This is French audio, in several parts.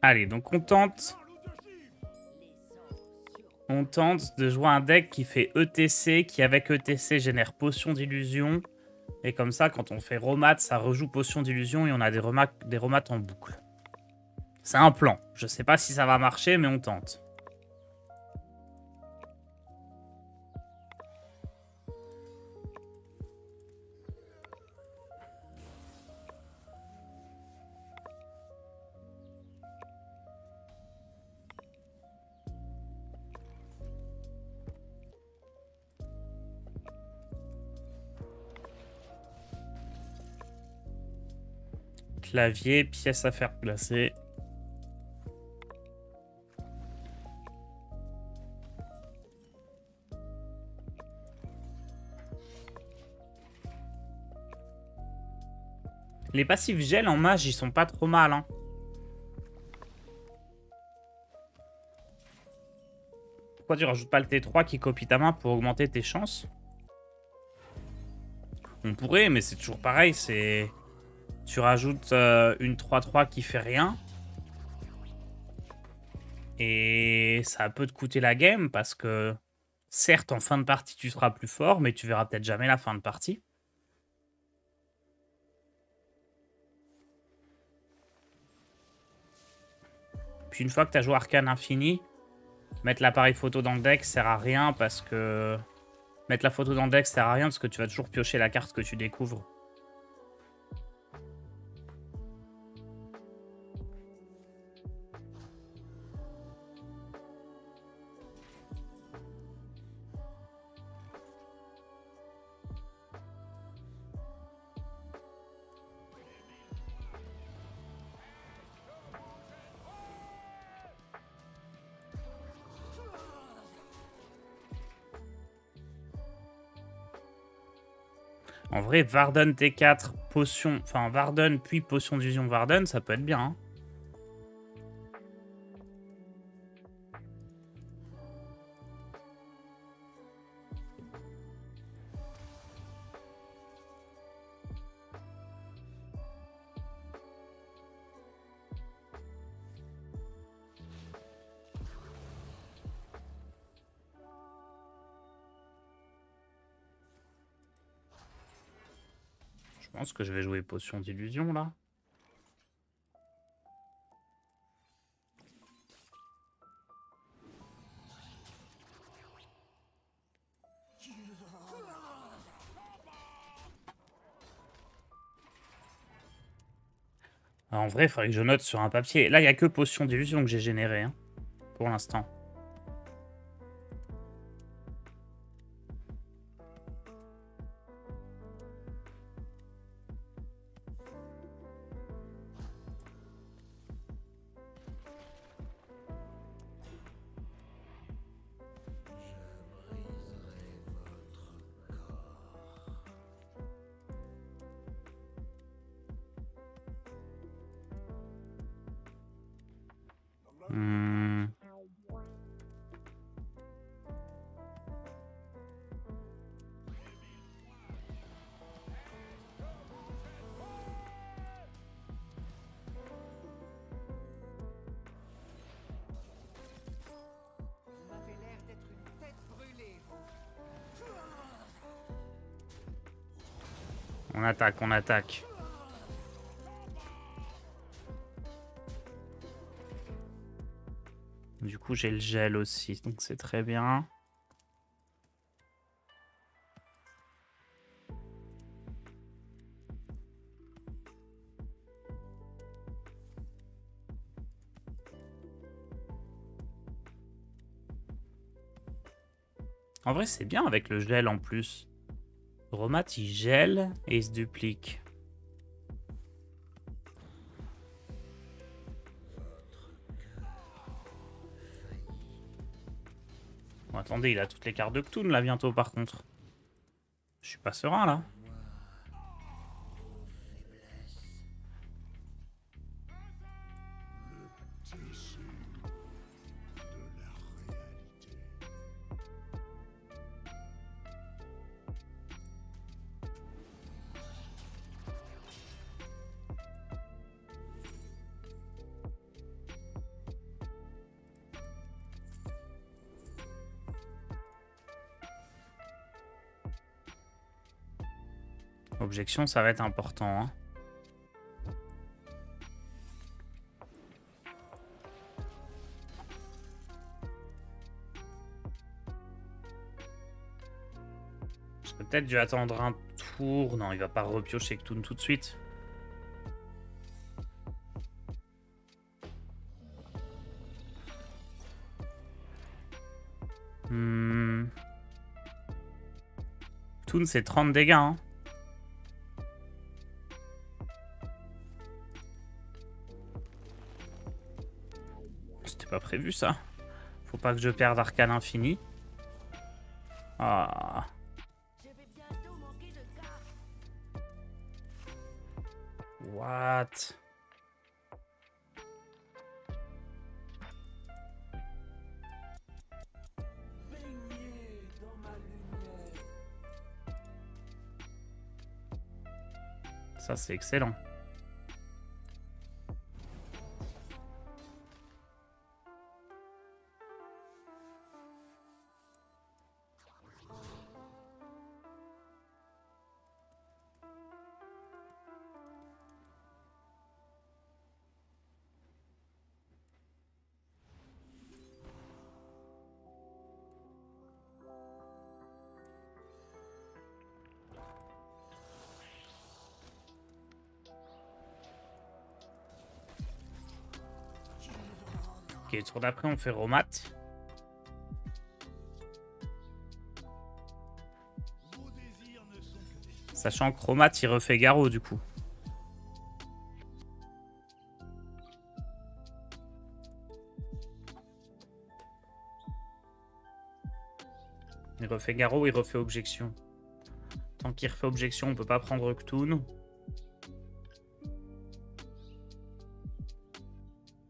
Allez, donc on tente. On tente de jouer un deck qui fait ETC, qui avec ETC génère potion d'illusion. Et comme ça, quand on fait Romat, ça rejoue potion d'illusion et on a des Romats en boucle. C'est un plan. Je sais pas si ça va marcher, mais on tente. Clavier, pièce à faire placer. Les passifs gel en mage, ils sont pas trop mal, hein. Pourquoi tu rajoutes pas le T3 qui copie ta main pour augmenter tes chances? On pourrait, mais c'est toujours pareil, c'est... Tu rajoutes une 3-3 qui fait rien. Et ça peut te coûter la game parce que, certes, en fin de partie, tu seras plus fort, mais tu verras peut-être jamais la fin de partie. Puis une fois que tu as joué Arcane Infini, mettre l'appareil photo dans le deck sert à rien parce que... Mettre la photo dans le deck sert à rien parce que tu vas toujours piocher la carte que tu découvres. En vrai, Varden T4, potion... Enfin, Varden puis potion d'illusion Varden, ça peut être bien, hein. Je pense que je vais jouer potion d'illusion, là. En vrai, il faudrait que je note sur un papier. Là, il n'y a que potion d'illusion que j'ai généré, hein, pour l'instant. Hmm. On attaque, on attaque. Du coup, j'ai le gel aussi, donc c'est très bien. En vrai, c'est bien avec le gel en plus. Romat, il gèle et il se duplique. Bon, attendez, il a toutes les cartes de Cthulhu là bientôt par contre. Je suis pas serein là. Objection, ça va être important. Hein. J'aurais peut-être dû attendre un tour. Non, il va pas repiocher Ktoon tout de suite. Ktoon, c'est 30 dégâts. Hein. C'était pas prévu, ça. Faut pas que je perde Arcane Infini. Ah. What? Ça, c'est excellent. Ok, tour d'après, on fait Romat. Sachant que Romat, il refait Garou, du coup. Il refait Garou, il refait Objection. Tant qu'il refait Objection, on peut pas prendre Ktoon.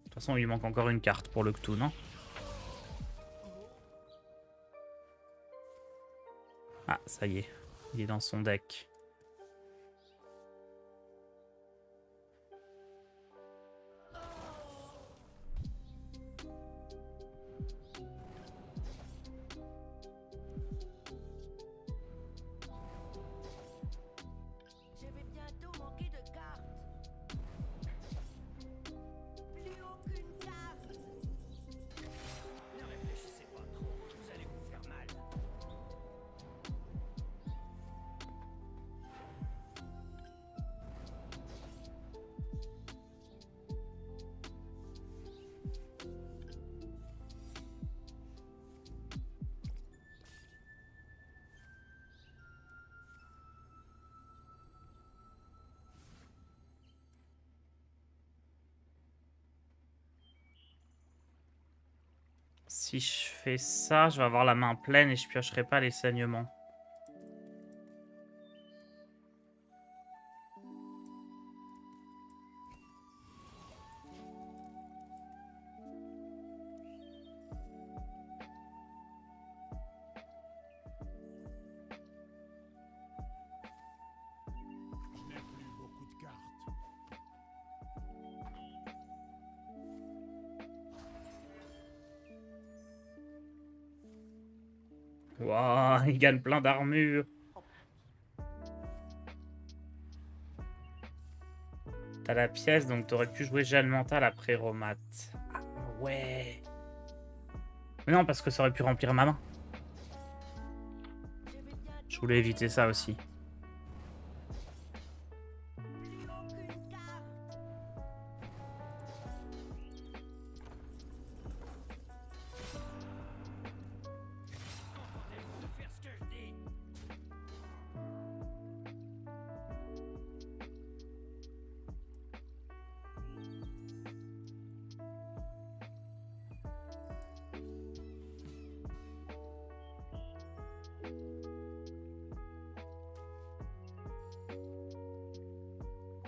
De toute façon, il lui manque encore une carte pour le Ktoon. Hein. Ah, ça y est. Il est dans son deck. Si je fais ça, je vais avoir la main pleine et je piocherai pas les saignements. Waouh, il gagne plein d'armure. T'as la pièce, donc t'aurais pu jouer gel mental après Romat. Ah ouais. Mais non, parce que ça aurait pu remplir ma main. Je voulais éviter ça aussi.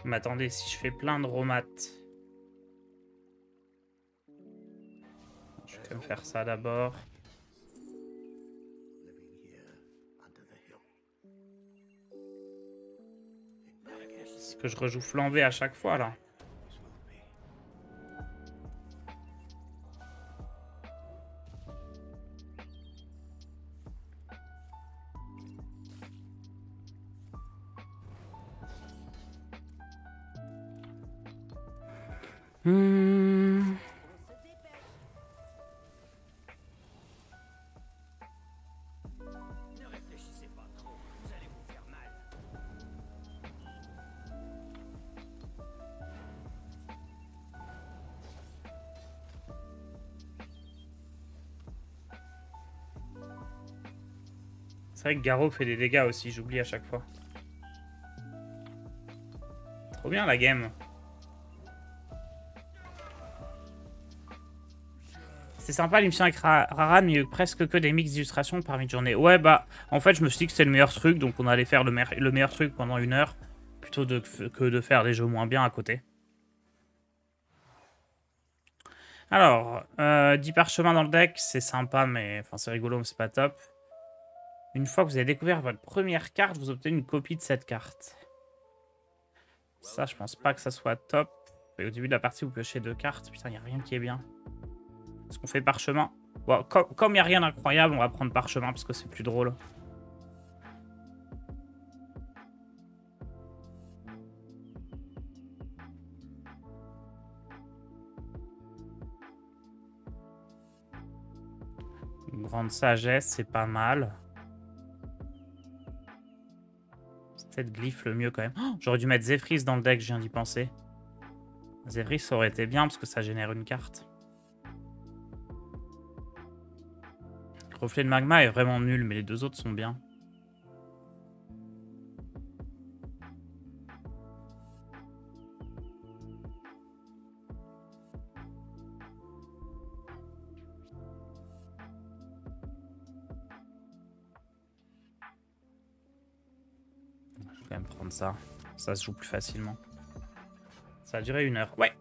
Mais attendez, si je fais plein de Romat... Je vais me faire ça d'abord. Est-ce que je rejoue flambé à chaque fois, là? Hmm. C'est vrai que Garo fait des dégâts aussi, j'oublie à chaque fois. Trop bien la game. C'est sympa l'émission avec Raran, mais il y a eu presque que des mix d'illustrations par mid-journée. Ouais, bah, en fait, je me suis dit que c'était le meilleur truc, donc on allait faire le meilleur truc pendant 1 heure, plutôt que de faire des jeux moins bien à côté. Alors, 10 parchemins dans le deck, c'est sympa, mais enfin, c'est rigolo, mais c'est pas top. Une fois que vous avez découvert votre première carte, vous obtenez une copie de cette carte. Ça, je pense pas que ça soit top. Et au début de la partie, vous piochez 2 cartes. Putain, il n'y a rien qui est bien. Est-ce qu'on fait parchemin? Bon, comme il n'y a rien d'incroyable, on va prendre parchemin parce que c'est plus drôle. Une grande sagesse, c'est pas mal. C'est peut-être Glyph le mieux quand même. Oh, j'aurais dû mettre Zephrys dans le deck, je viens d'y penser. Zephrys, ça aurait été bien parce que ça génère une carte. Reflet de magma est vraiment nul, mais les 2 autres sont bien. Je vais quand même prendre ça. Ça se joue plus facilement. Ça a duré 1 heure. Ouais.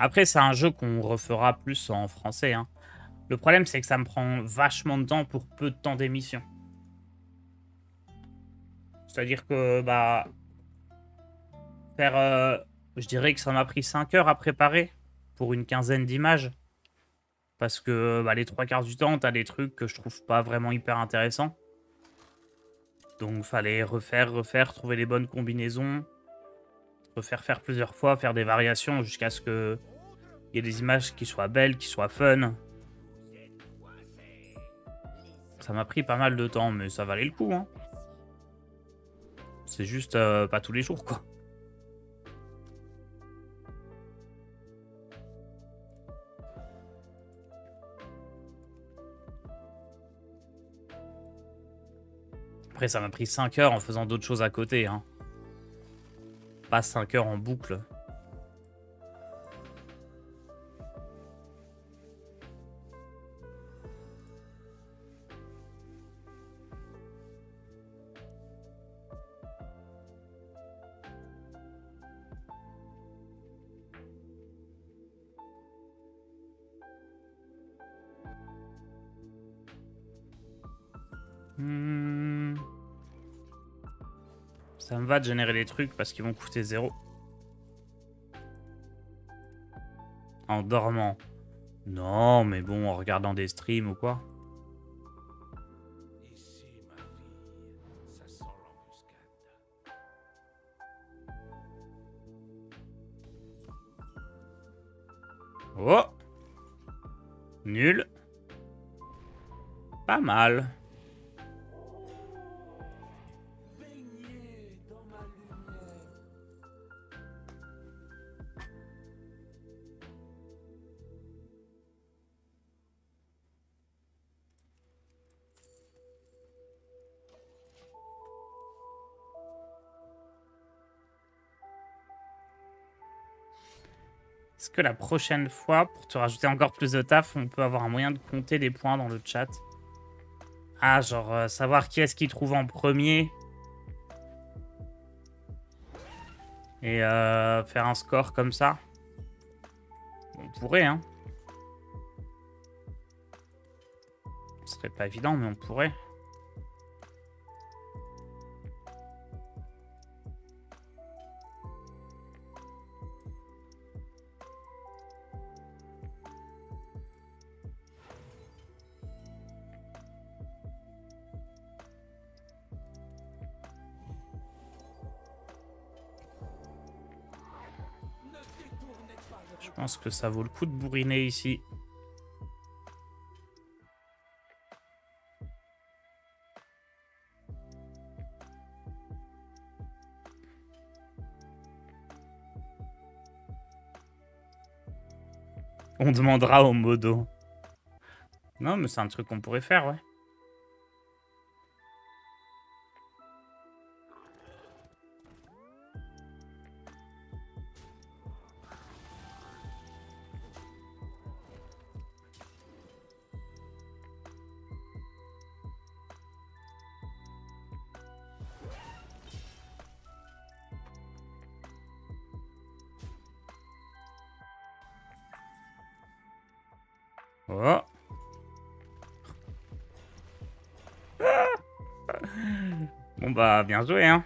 Après, c'est un jeu qu'on refera plus en français. Hein. Le problème, c'est que ça me prend vachement de temps pour peu de temps d'émission. C'est-à-dire que, bah... je dirais que ça m'a pris 5 heures à préparer pour une quinzaine d'images. Parce que bah, les 3 quarts du temps, t'as des trucs que je trouve pas vraiment hyper intéressants. Donc, fallait refaire, trouver les bonnes combinaisons. Faire plusieurs fois, faire des variations jusqu'à ce que il y ait des images qui soient belles, qui soient fun. Ça m'a pris pas mal de temps, mais ça valait le coup. Hein. C'est juste pas tous les jours, quoi. Après, ça m'a pris 5 heures en faisant d'autres choses à côté. Hein. Pas 5 heures en boucle. Ça me va de générer des trucs parce qu'ils vont coûter 0. En dormant. Non, mais bon, en regardant des streams ou quoi. Ici, ma fille, ça sent l'embuscade. Oh! Nul. Pas mal. Baignez dans ma lumière. Est-ce que la prochaine fois, pour te rajouter encore plus de taf, on peut avoir un moyen de compter les points dans le chat? Ah, genre savoir qui est-ce qui trouve en premier. Et faire un score comme ça. On pourrait, hein. Ce serait pas évident, mais on pourrait. Je pense que ça vaut le coup de bourriner ici. On demandera au modo. Non, mais c'est un truc qu'on pourrait faire, ouais. Oh. Bon bah, bien joué, hein.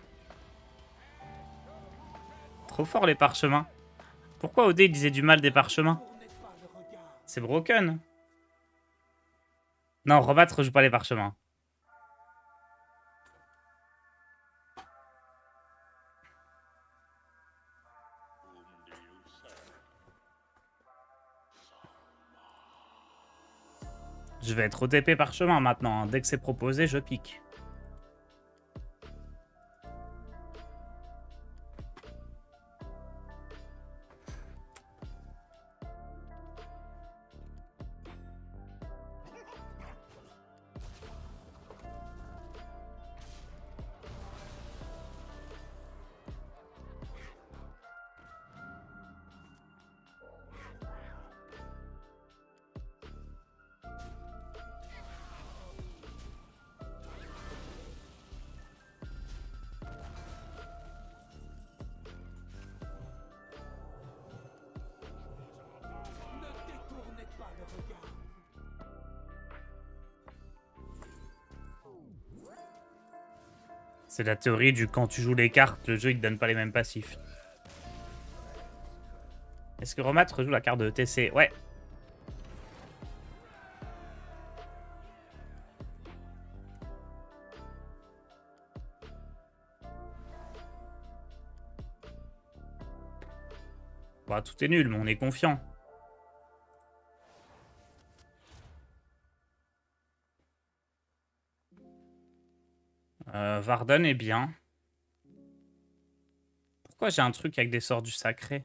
Trop fort les parchemins. Pourquoi OD disait du mal des parchemins? C'est broken. Non, rebattre joue pas les parchemins. Je vais être OTP parchemin maintenant, hein. Dès que c'est proposé, je pique. C'est la théorie du quand tu joues les cartes, le jeu il te donne pas les mêmes passifs. Est-ce que Romat rejoue la carte de ETC? Ouais. Bah, tout est nul, mais on est confiant. Varden est bien. Pourquoi j'ai un truc avec des sorts du sacré?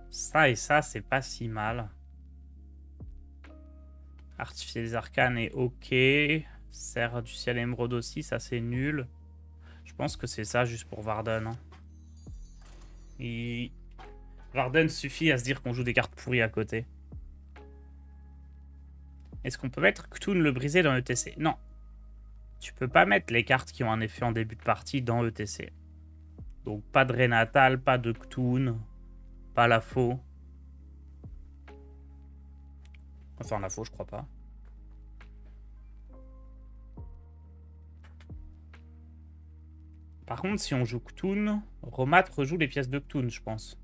Ça et ça, c'est pas si mal. Artificier des arcanes est ok. Serre du ciel émeraude aussi, ça c'est nul. Je pense que c'est ça juste pour Varden. Hein. Varden suffit à se dire qu'on joue des cartes pourries à côté. Est-ce qu'on peut mettre Cthulhu le brisé dans ETC? Non. Tu peux pas mettre les cartes qui ont un effet en début de partie dans ETC. Donc pas de Renatal, pas de Cthulhu, pas la faux. Enfin la faux, je crois pas. Par contre, si on joue Cthulhu, Romat rejoue les pièces de Cthulhu, je pense.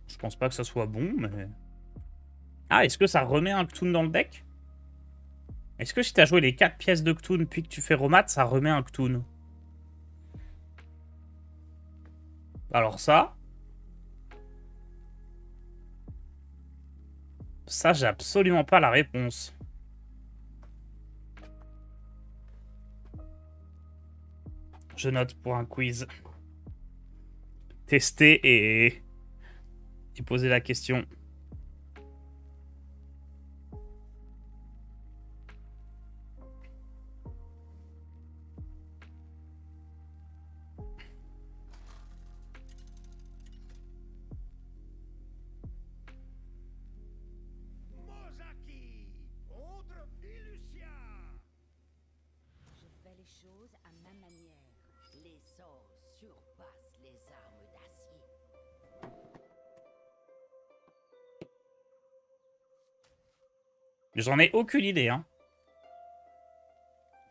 Je pense pas que ça soit bon, mais... Ah, est-ce que ça remet un Cthulhu dans le deck? Est-ce que si t'as joué les 4 pièces de Cthulhu puis que tu fais Romat, ça remet un Cthulhu? Alors ça... Ça, j'ai absolument pas la réponse. Je note pour un quiz. Tester et poser la question. J'en ai aucune idée, hein.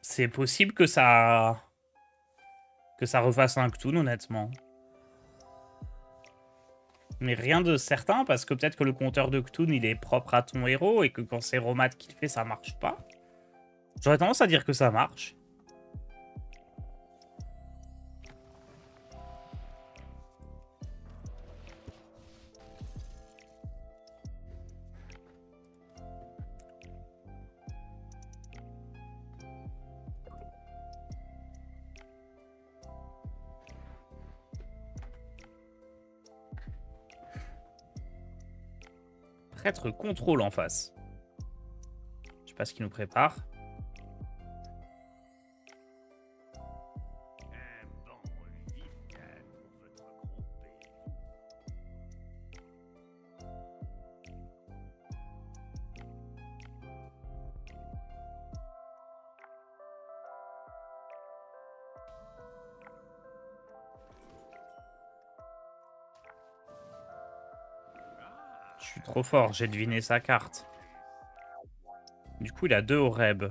C'est possible que ça refasse un Cthulhu, honnêtement. Mais rien de certain, parce que peut-être que le compteur de Cthulhu, il est propre à ton héros, et que quand c'est Romat qui le fait, ça marche pas. J'aurais tendance à dire que ça marche. Prêtre contrôle en face. Je sais pas ce qu'il nous prépare. Un bon vilain pour votre groupé. Je suis trop fort, j'ai deviné sa carte. Du coup, il a 2 au Reb.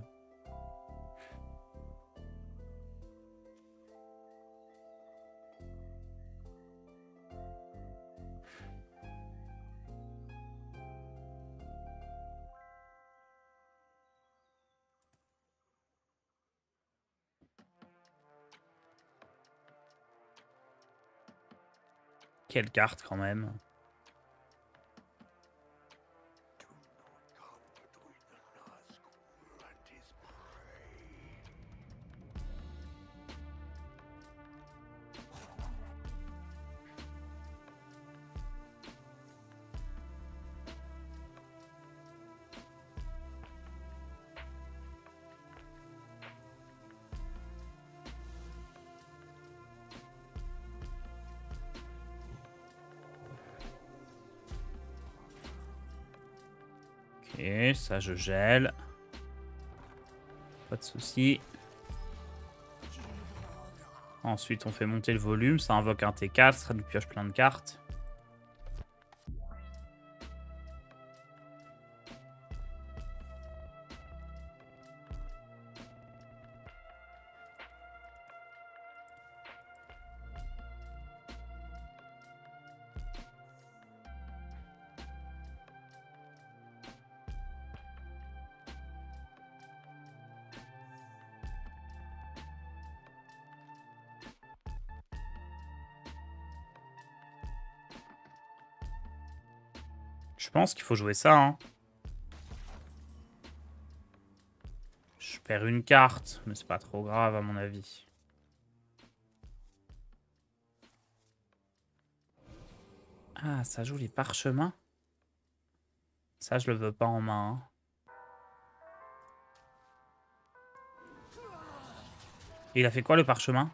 Quelle carte quand même. Ok, ça je gèle. Pas de souci. Ensuite, on fait monter le volume. Ça invoque un T4, ça nous pioche plein de cartes. Je pense qu'il faut jouer ça, hein. Je perds une carte, mais c'est pas trop grave à mon avis. Ah, ça joue les parchemins. Ça, je le veux pas en main, hein. Et il a fait quoi, le parchemin?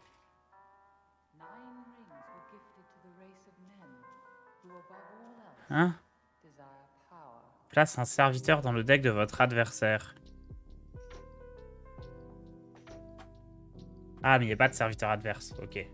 Hein? Place un serviteur dans le deck de votre adversaire. Ah, mais il n'y a pas de serviteur adverse. Ok.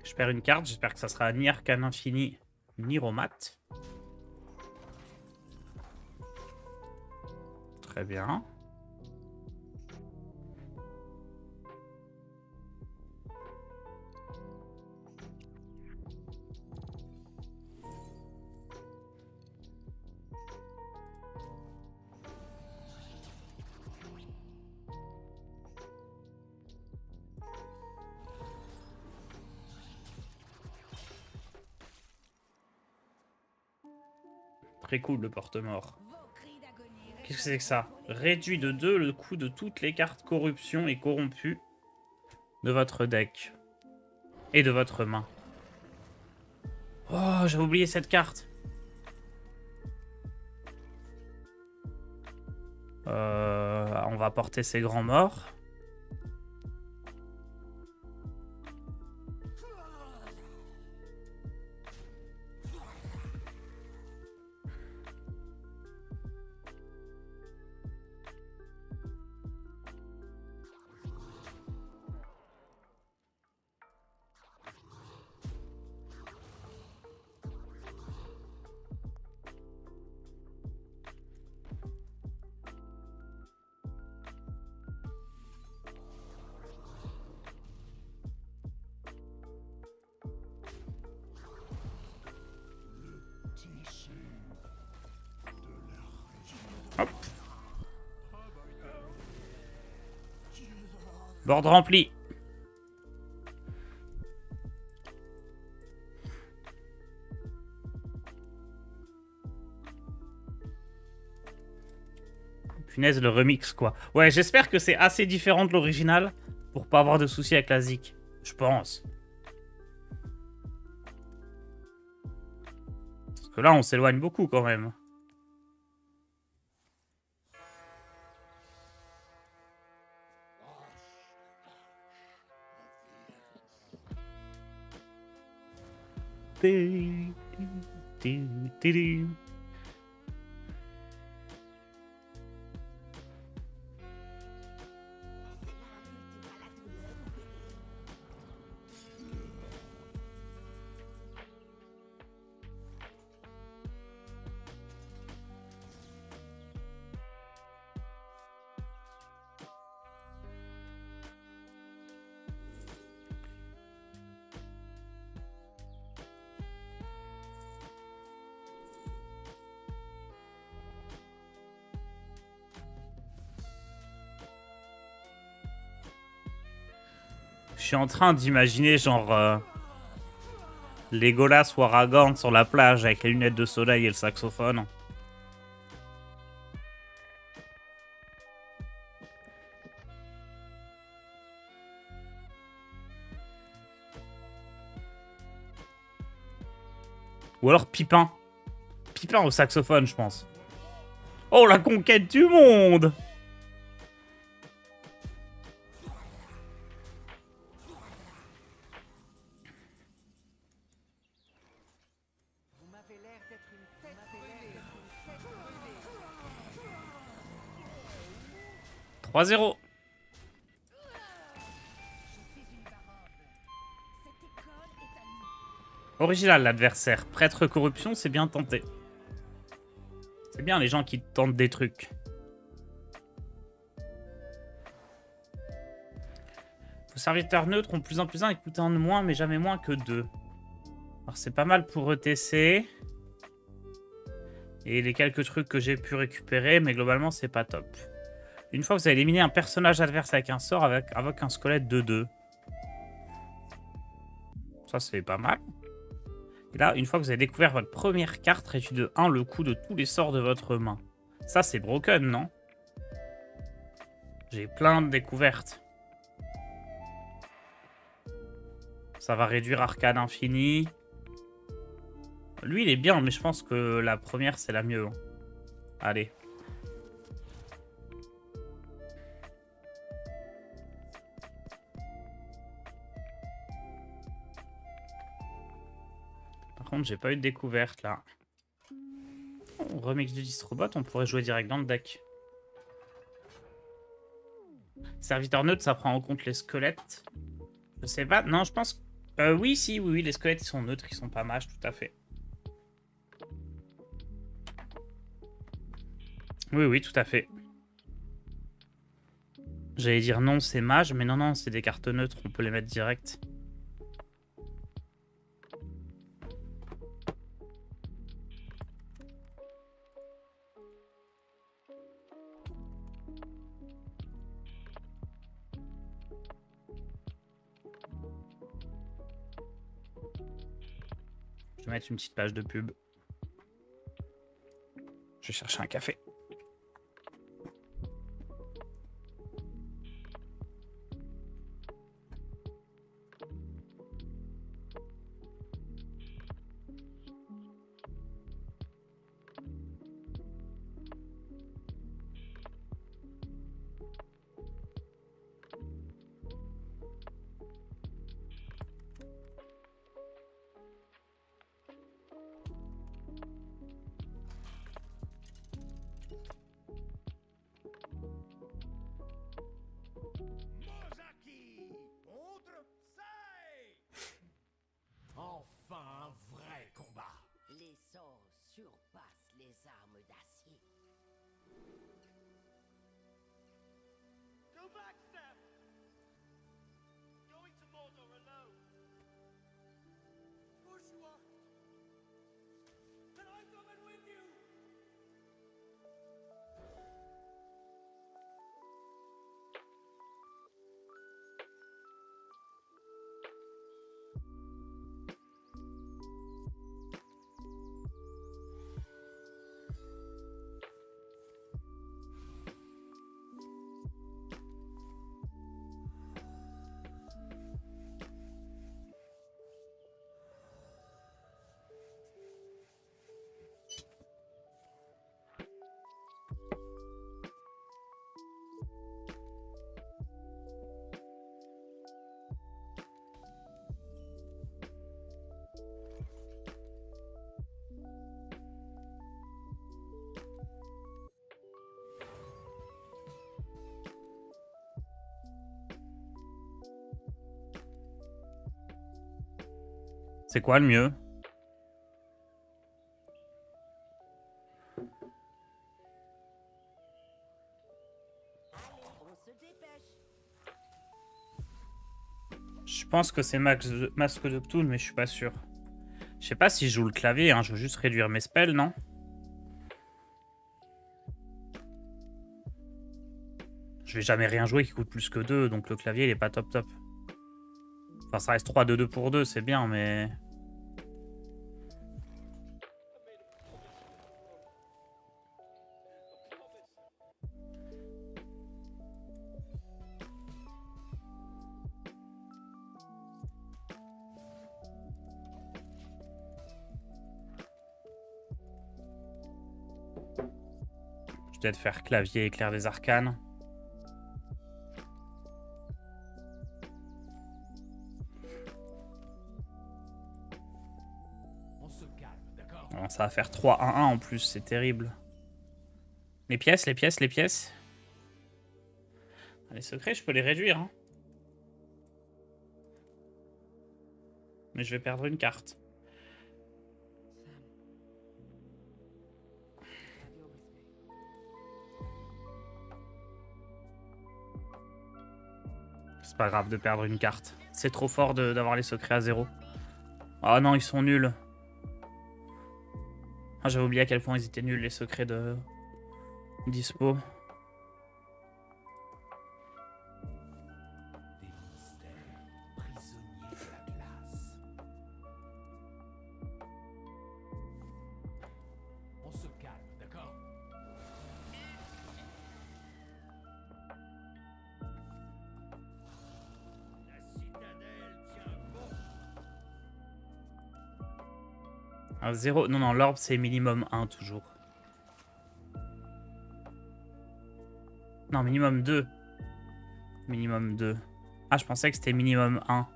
Je perds une carte. J'espère que ça sera ni Arcane Infini, ni Romat. Très bien. Très cool le porte-mort. Qu'est-ce que c'est que ça? Réduit de 2 le coût de toutes les cartes corruption et corrompues de votre deck. Et de votre main. Oh, j'avais oublié cette carte. On va porter ces grands morts. Board rempli. Punaise, le remix, quoi. Ouais, j'espère que c'est assez différent de l'original pour pas avoir de soucis avec la zik. Je pense. Parce que là, on s'éloigne beaucoup, quand même. Je suis en train d'imaginer genre Legolas ou Aragorn sur la plage avec les lunettes de soleil et le saxophone. Ou alors Pipin. Pipin au saxophone, je pense. Oh, la conquête du monde! Vous m'avez l'air d'être une tête brûlée. 3-0. Original l'adversaire. Prêtre corruption, c'est bien tenté. C'est bien les gens qui tentent des trucs. Vos serviteurs neutres ont plus en plus un et coûtent un de moins, mais jamais moins que 2. Alors c'est pas mal pour ETC. Et les quelques trucs que j'ai pu récupérer, mais globalement c'est pas top. Une fois que vous avez éliminé un personnage adverse avec un sort, avec un squelette de 2. Ça c'est pas mal. Et là, une fois que vous avez découvert votre première carte, réduit de 1 le coût de tous les sorts de votre main. Ça, c'est broken, non? J'ai plein de découvertes. Ça va réduire Arcane Infini. Lui, il est bien, mais je pense que la première, c'est la mieux. Allez. Par contre, j'ai pas eu de découverte, là. Oh, remix du distrobot, on pourrait jouer direct dans le deck. Serviteur neutre, ça prend en compte les squelettes. Je sais pas. Non, je pense... oui, si, oui, les squelettes, ils sont neutres, ils sont pas mages, tout à fait. Oui, oui, tout à fait. J'allais dire non, c'est mage, mais non, non, c'est des cartes neutres, on peut les mettre direct. Je vais mettre une petite page de pub. Je vais chercher un café. Mozaki contre Sai. Enfin un vrai combat. Les sorts surpassent les armes d'acier. Go back, Steph! Going to Mordor alone. Of course you are. Then I'm coming with you! C'est quoi le mieux? On se dépêche. Je pense que c'est Masque de Ptoun, mais je suis pas sûr. Je sais pas si je joue le clavier, hein. Je veux juste réduire mes spells, non? Je vais jamais rien jouer qui coûte plus que 2, donc le clavier il est pas top top. Enfin, ça reste 3 de 2 pour 2, c'est bien, mais... Je vais peut-être faire clavier éclair des arcanes. On se calme, d'accord? Alors, ça va faire 3-1-1 en plus, c'est terrible. Les pièces, les pièces, les pièces. Les secrets, je peux les réduire. Hein. Mais je vais perdre une carte. C'est pas grave de perdre une carte. C'est trop fort d'avoir les secrets à 0. Ah non, ils sont nuls. Ah, j'avais oublié à quel point ils étaient nuls, les secrets de dispo. Des mystères, prisonniers de la glace. On se calme, d'accord? La citadelle tient bon. Un 0. Non, non, l'orbe, c'est minimum 1 toujours. Non, minimum 2. Minimum 2. Ah, je pensais que c'était minimum 1.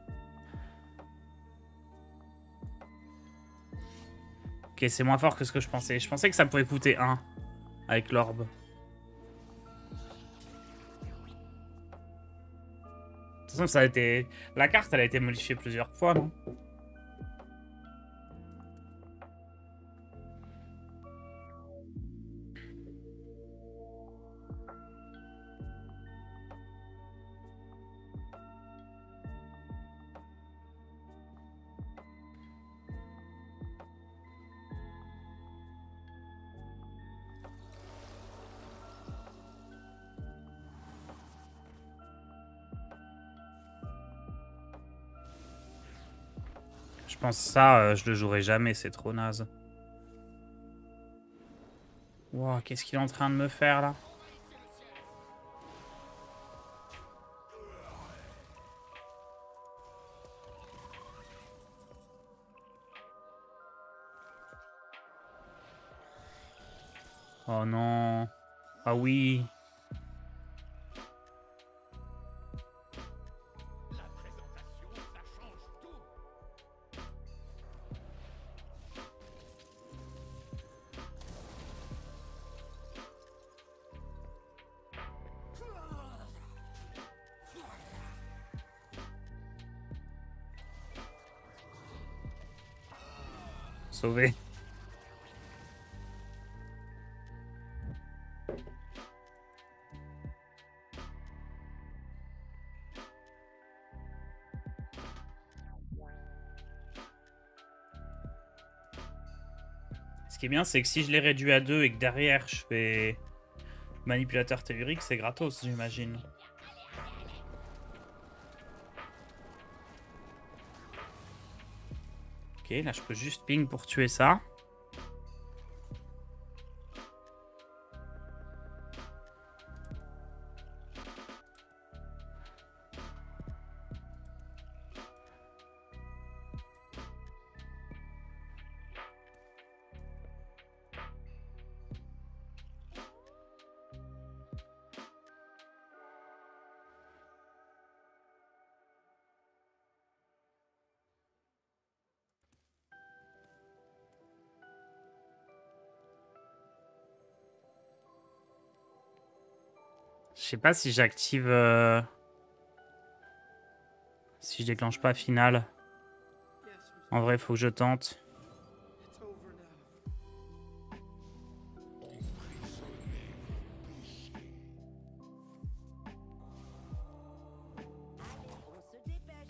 Ok, c'est moins fort que ce que je pensais. Je pensais que ça pouvait coûter 1 avec l'orbe. De toute façon, ça a été... La carte, elle a été modifiée plusieurs fois, non? Je pense que ça, je le jouerai jamais, c'est trop naze. Wow, qu'est-ce qu'il est en train de me faire, là? Oh non. Ah oui. La présentation, ça change tout. Sauvé. Ce qui est bien, c'est que si je les réduis à 2 et que derrière je fais manipulateur tellurique, c'est gratos, j'imagine. Ok, là je peux juste ping pour tuer ça. Je sais pas si j'active... Si je déclenche pas finale. Yes, monsieur. En vrai, faut que je tente. It's over now. On se dépêche.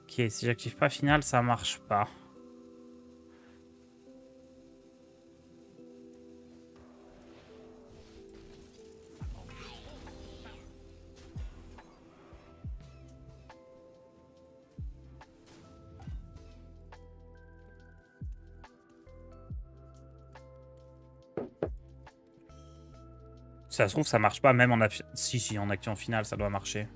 Ok, si j'active pas final, ça marche pas. Si ça se trouve, ça marche pas même en si, en action finale, ça doit marcher.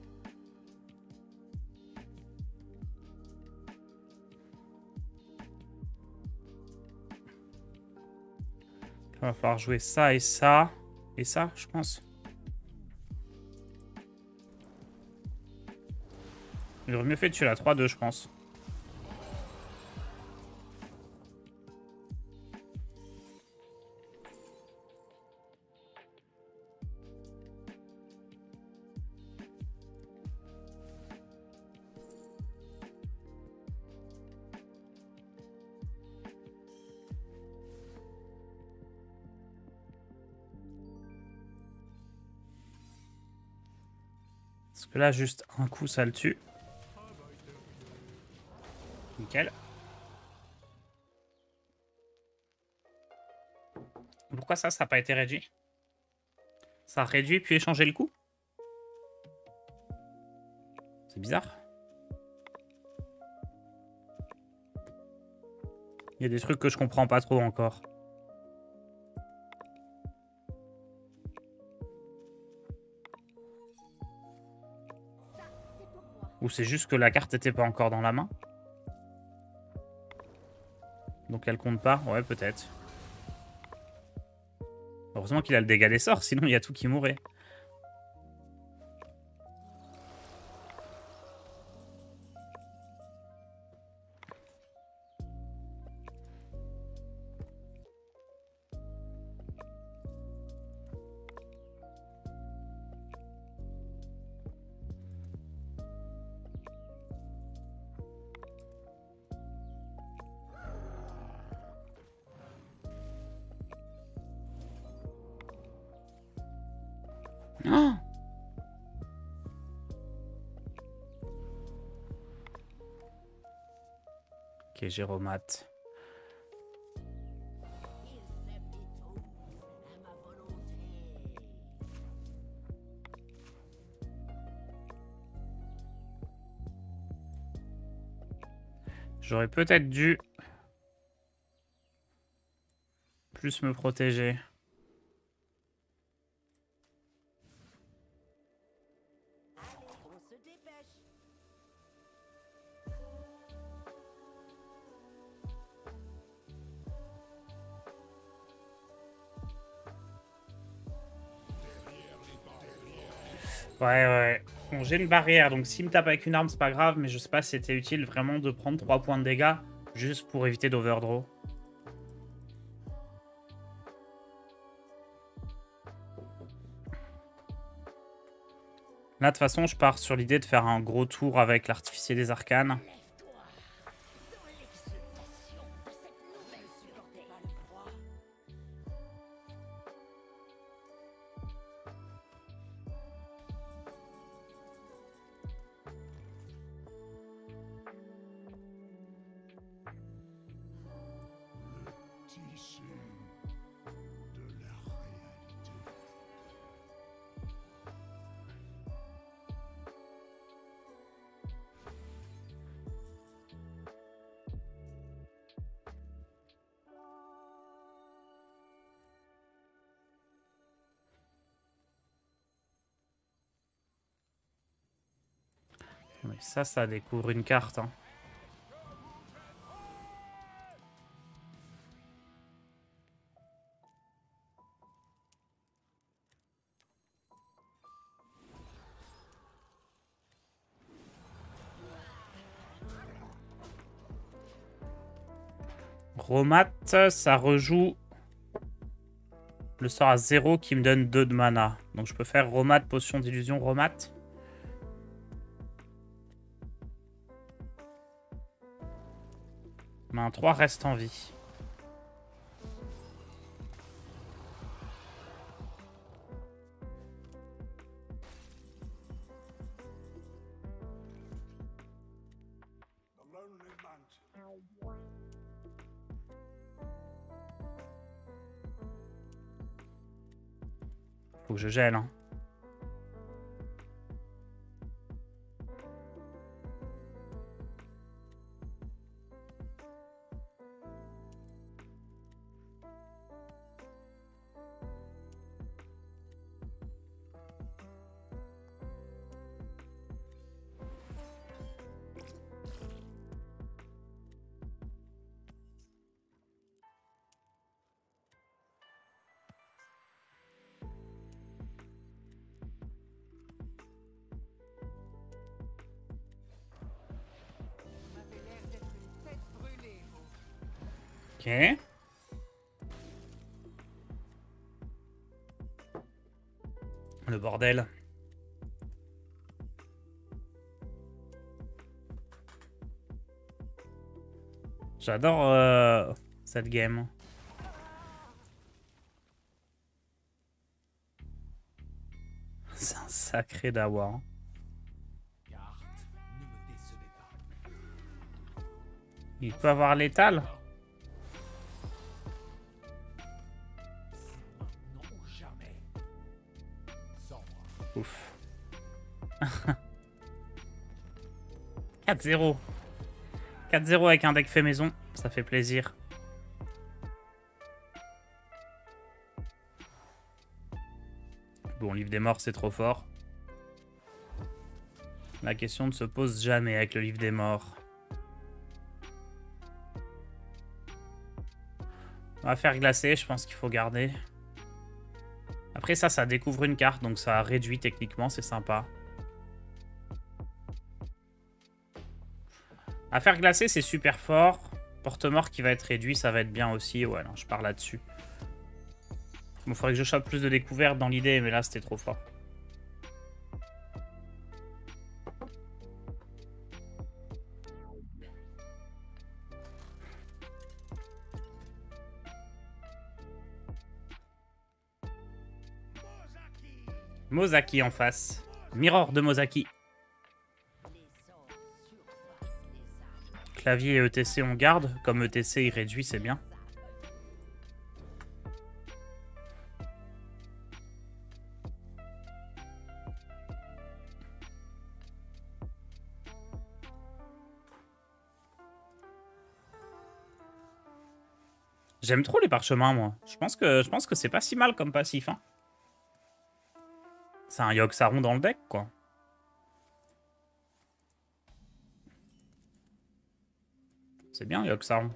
Il va falloir jouer ça et ça. Et ça, je pense. J'aurais mieux fait de tuer la 3-2, je pense. Parce que là, juste un coup, ça le tue. Nickel. Pourquoi ça n'a pas été réduit? Ça a réduit puis échangé le coup? C'est bizarre. Il y a des trucs que je comprends pas trop encore. Ou c'est juste que la carte n'était pas encore dans la main. Donc elle compte pas? Ouais, peut-être. Heureusement qu'il a le dégât des sorts, sinon il y a tout qui mourrait. Oh! Ok, Jérômate. Il s'aime tous à ma volonté. J'aurais peut-être dû plus me protéger. On se dépêche. Ouais. Bon, j'ai une barrière, donc s'il me tape avec une arme, c'est pas grave, mais je sais pas si c'était utile vraiment de prendre 3 points de dégâts juste pour éviter d'overdraw. Là, de toute façon, je pars sur l'idée de faire un gros tour avec l'artificier des arcanes. Lève-toi. Dans l'exultation de cette nouvelle sûreté. Pas le froid. Tissu de la réalité. Mais ça découvre une carte. Hein. Romat, ça rejoue le sort à 0 qui me donne 2 de mana. Donc je peux faire Romat, potion d'illusion, Romat. Main 3 reste en vie. Faut que je gèle, hein. Vous m'avez l'air d'être une tête brûlée, vous. Ok. Le bordel. J'adore cette game. C'est un sacré d'avoir. Carte, ne me décevez pas. Il peut avoir l'étal. C'est maintenant ou jamais. Sans moi. Ouf. 4-0. 4-0 avec un deck fait maison. Ça fait plaisir. Bon, livre des morts, c'est trop fort. La question ne se pose jamais avec le livre des morts. On va faire glacer, je pense qu'il faut garder. Après ça découvre une carte, donc ça réduit techniquement, c'est sympa. À faire glacer, c'est super fort. Porte-mort qui va être réduit, ça va être bien aussi. Ouais, non, je pars là-dessus. Bon, faudrait que je chope plus de découvertes dans l'idée, mais là, c'était trop fort. Mozaki en face. Mirror de Mozaki. Clavier et ETC, on garde. Comme ETC, il réduit, c'est bien. J'aime trop les parchemins, moi. Je pense que c'est pas si mal comme passif, hein. C'est un Yogg-Saron dans le deck, quoi. C'est bien, Yogg-Saron.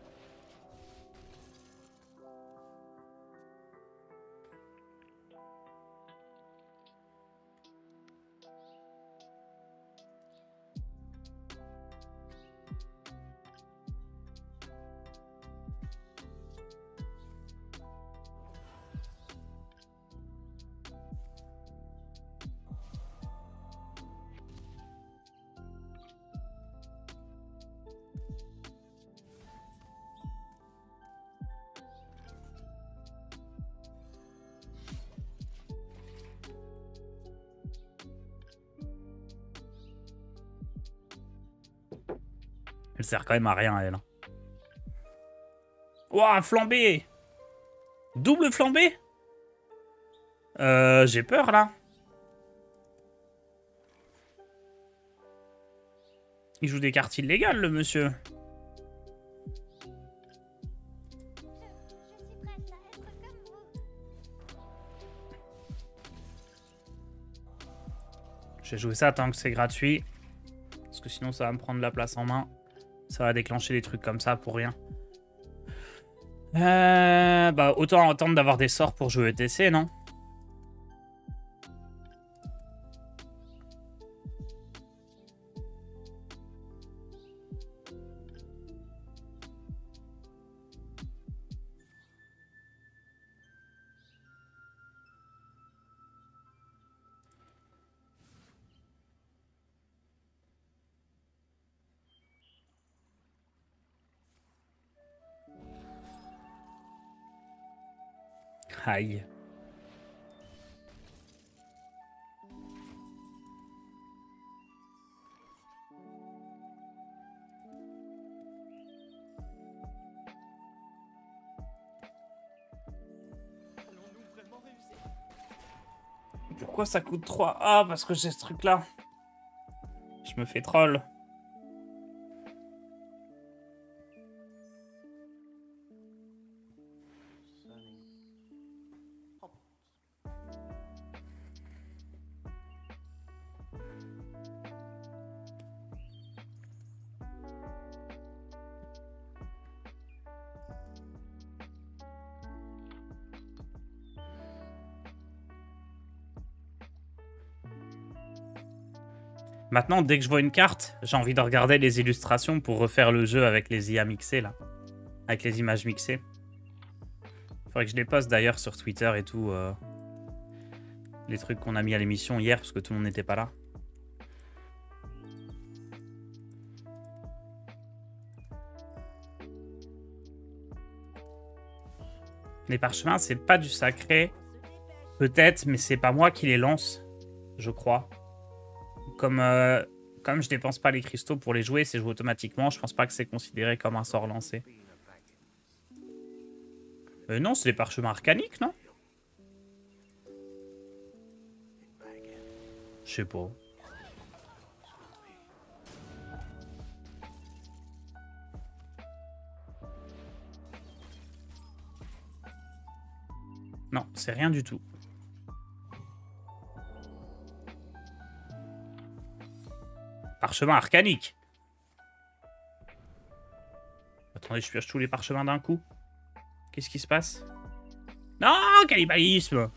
Elle sert quand même à rien, elle. Ouah, flambé! Double flambé? J'ai peur, là. Il joue des cartes illégales, le monsieur. Je vais jouer ça tant que c'est gratuit. Parce que sinon, ça va me prendre la place en main. Ça va déclencher des trucs comme ça pour rien. Bah, autant attendre d'avoir des sorts pour jouer ETC, non? Aïe. Allons-nous vraiment réussir? Pourquoi ça coûte 3? Ah, parce que j'ai ce truc-là. Je me fais troll. Maintenant, dès que je vois une carte, j'ai envie de regarder les illustrations pour refaire le jeu avec les IA mixées, là. Avec les images mixées. Faudrait que je les poste d'ailleurs sur Twitter et tout. Les trucs qu'on a mis à l'émission hier, parce que tout le monde n'était pas là. Les parchemins, c'est pas du sacré. Peut-être, mais c'est pas moi qui les lance, je crois. Comme je dépense pas les cristaux pour les jouer, c'est joué automatiquement. Je pense pas que c'est considéré comme un sort lancé. Non, c'est des parchemins arcaniques, non? Je sais pas. Non, c'est rien du tout. Parchemin arcanique. Attendez, je pioche tous les parchemins d'un coup. Qu'est-ce qui se passe? Non, cannibalisme.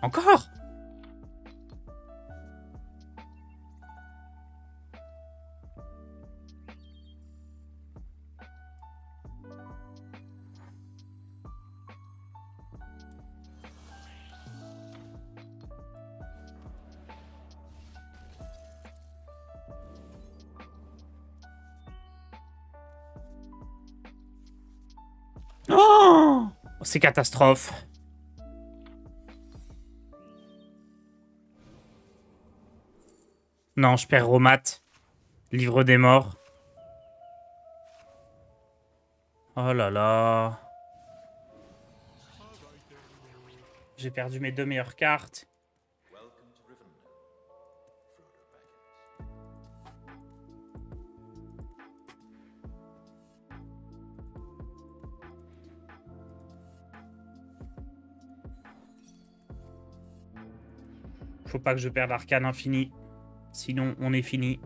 Encore? Oh, c'est catastrophe. Non, je perds Romat. Livre des morts. Oh là là. J'ai perdu mes 2 meilleures cartes. Faut pas que je perde l'arcane infini. Sinon, on est fini.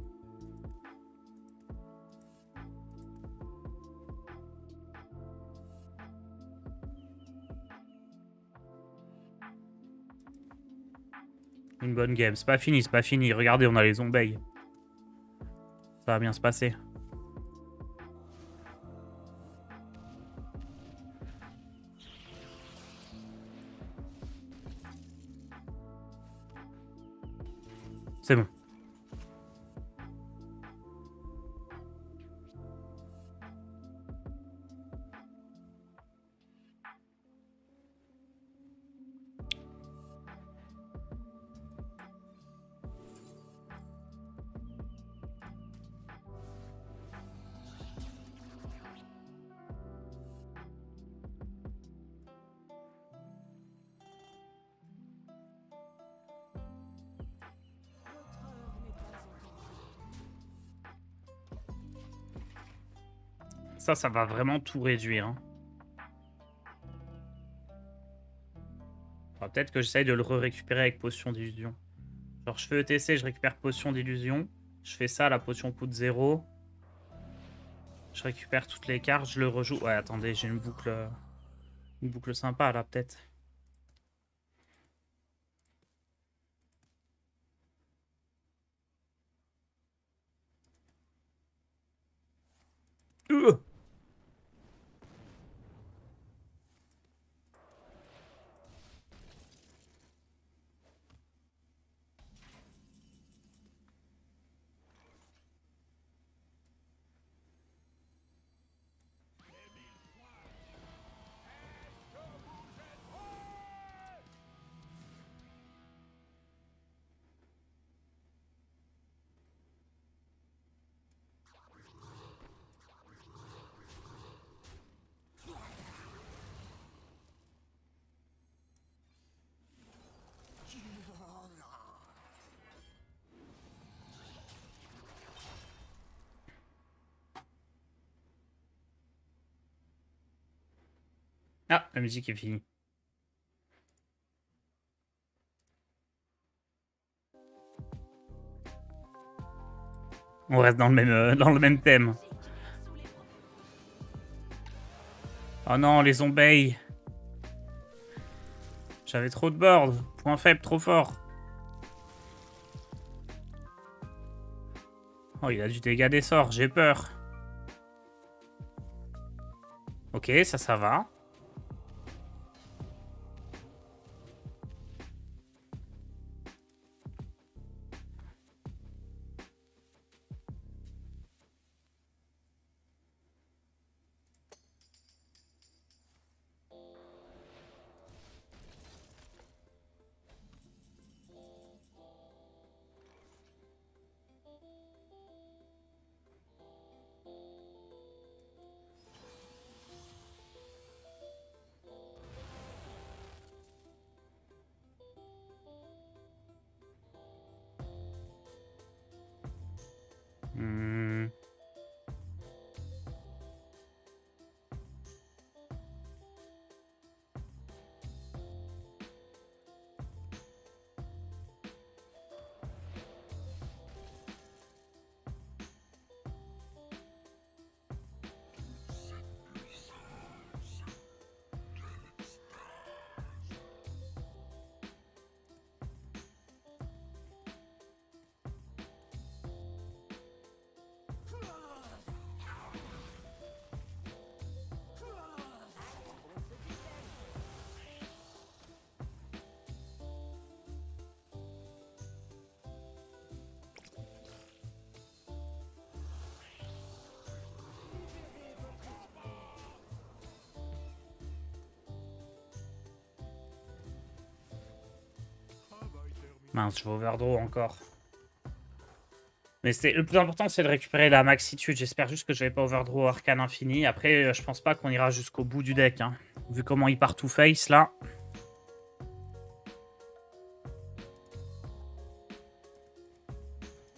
Une bonne game. C'est pas fini, c'est pas fini. Regardez, on a les zombies. Ça va bien se passer. C'est bon. Ça va vraiment tout réduire. Hein. Enfin, peut-être que j'essaye de le récupérer avec potion d'illusion. Genre, je fais ETC, je récupère potion d'illusion. Je fais ça, la potion coûte 0. Je récupère toutes les cartes, je le rejoue. Ouais, attendez, j'ai une boucle sympa là, peut-être. Ah, la musique est finie. On reste dans le même thème. Oh non, les zombies. J'avais trop de board. Point faible, trop fort. Oh, il a du dégât des sorts, j'ai peur. Ok, ça va. Hmm. Mince, je vais overdraw encore. Mais le plus important, c'est de récupérer la maxitude. J'espère juste que je vais pas overdraw arcane infini. Après, je pense pas qu'on ira jusqu'au bout du deck. Hein. Vu comment il part tout face, là.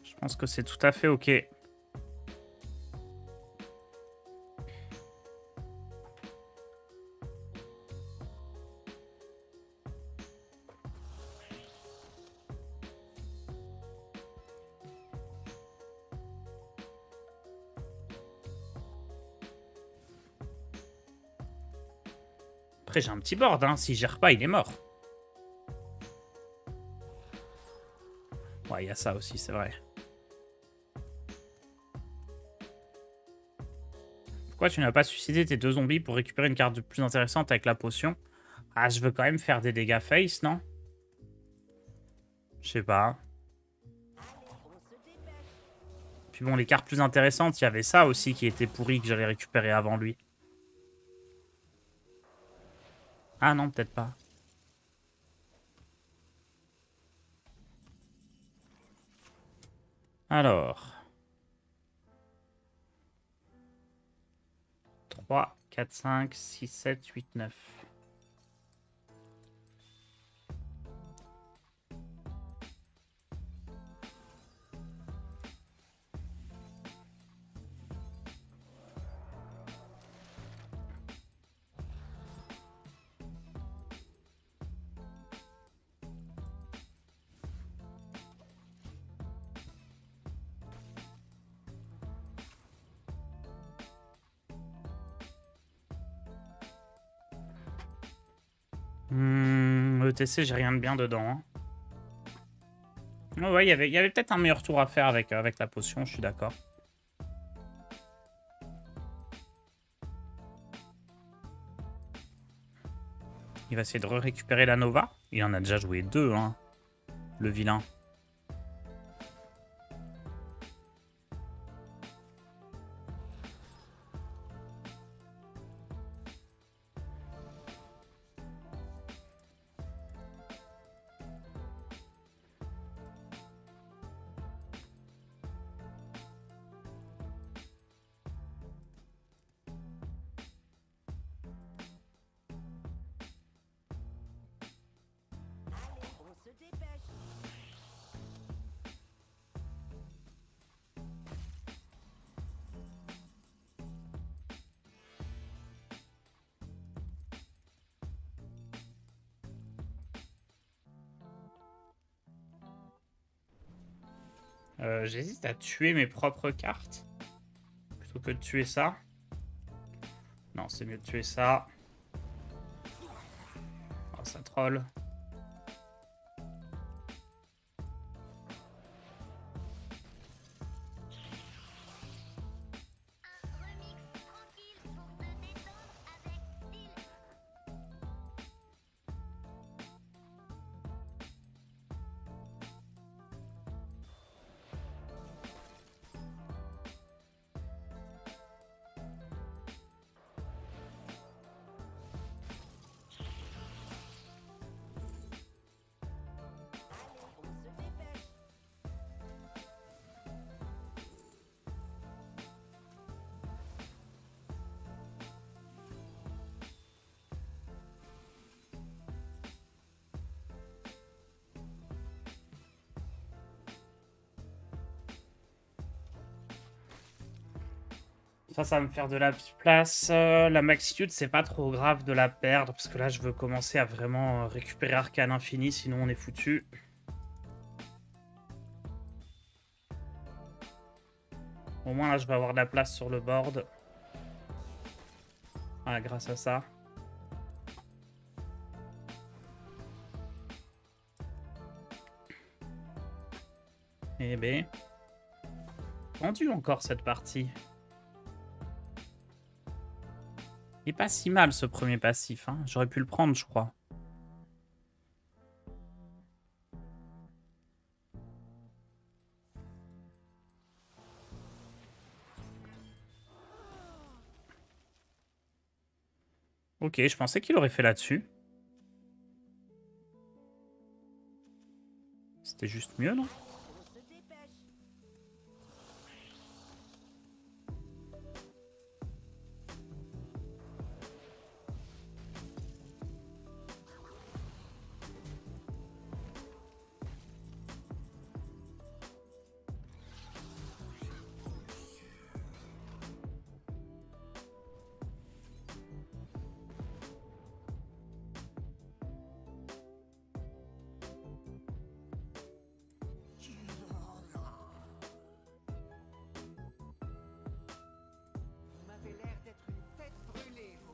Je pense que c'est tout à fait ok. Après, j'ai un petit board, hein. S'il gère pas, il est mort. Ouais, il y a ça aussi, c'est vrai. Pourquoi tu n'as pas suicidé tes 2 zombies pour récupérer une carte plus intéressante avec la potion? Ah, je veux quand même faire des dégâts face, non? Je sais pas. Puis bon, les cartes plus intéressantes, il y avait ça aussi qui était pourri que j'allais récupérer avant lui. Ah non, peut-être pas. Alors. 3, 4, 5, 6, 7, 8, 9. ETC, j'ai rien de bien dedans. Hein. Oh ouais, il y avait peut-être un meilleur tour à faire avec la potion, je suis d'accord. Il va essayer de récupérer la Nova. Il en a déjà joué 2, hein, le vilain. J'hésite à tuer mes propres cartes. Plutôt que de tuer ça. Non, c'est mieux de tuer ça. Oh, ça troll. Ça va me faire de la place. La maxitude, c'est pas trop grave de la perdre. Parce que là, je veux commencer à vraiment récupérer Arcane Infini. Sinon, on est foutu. Au moins, là, je vais avoir de la place sur le board. Ah, grâce à ça. Eh ben. Tendu encore cette partie. Il est pas si mal ce premier passif. Hein. J'aurais pu le prendre, je crois. Ok, je pensais qu'il aurait fait là-dessus. C'était juste mieux, non? Vous m'avez l'air d'être une tête brûlée, vous.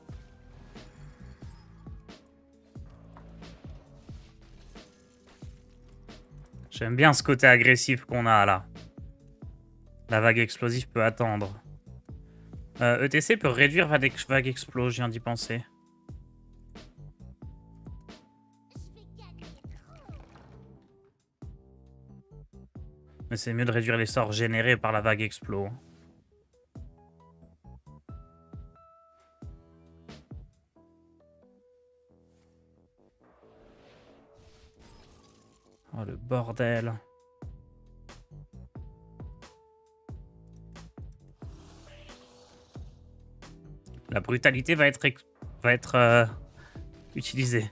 J'aime bien ce côté agressif qu'on a là. La vague explosive peut attendre. ETC peut réduire vague explosion, je viens d'y penser. Mais c'est mieux de réduire les sorts générés par la vague explo. Oh le bordel. La brutalité va être utilisée.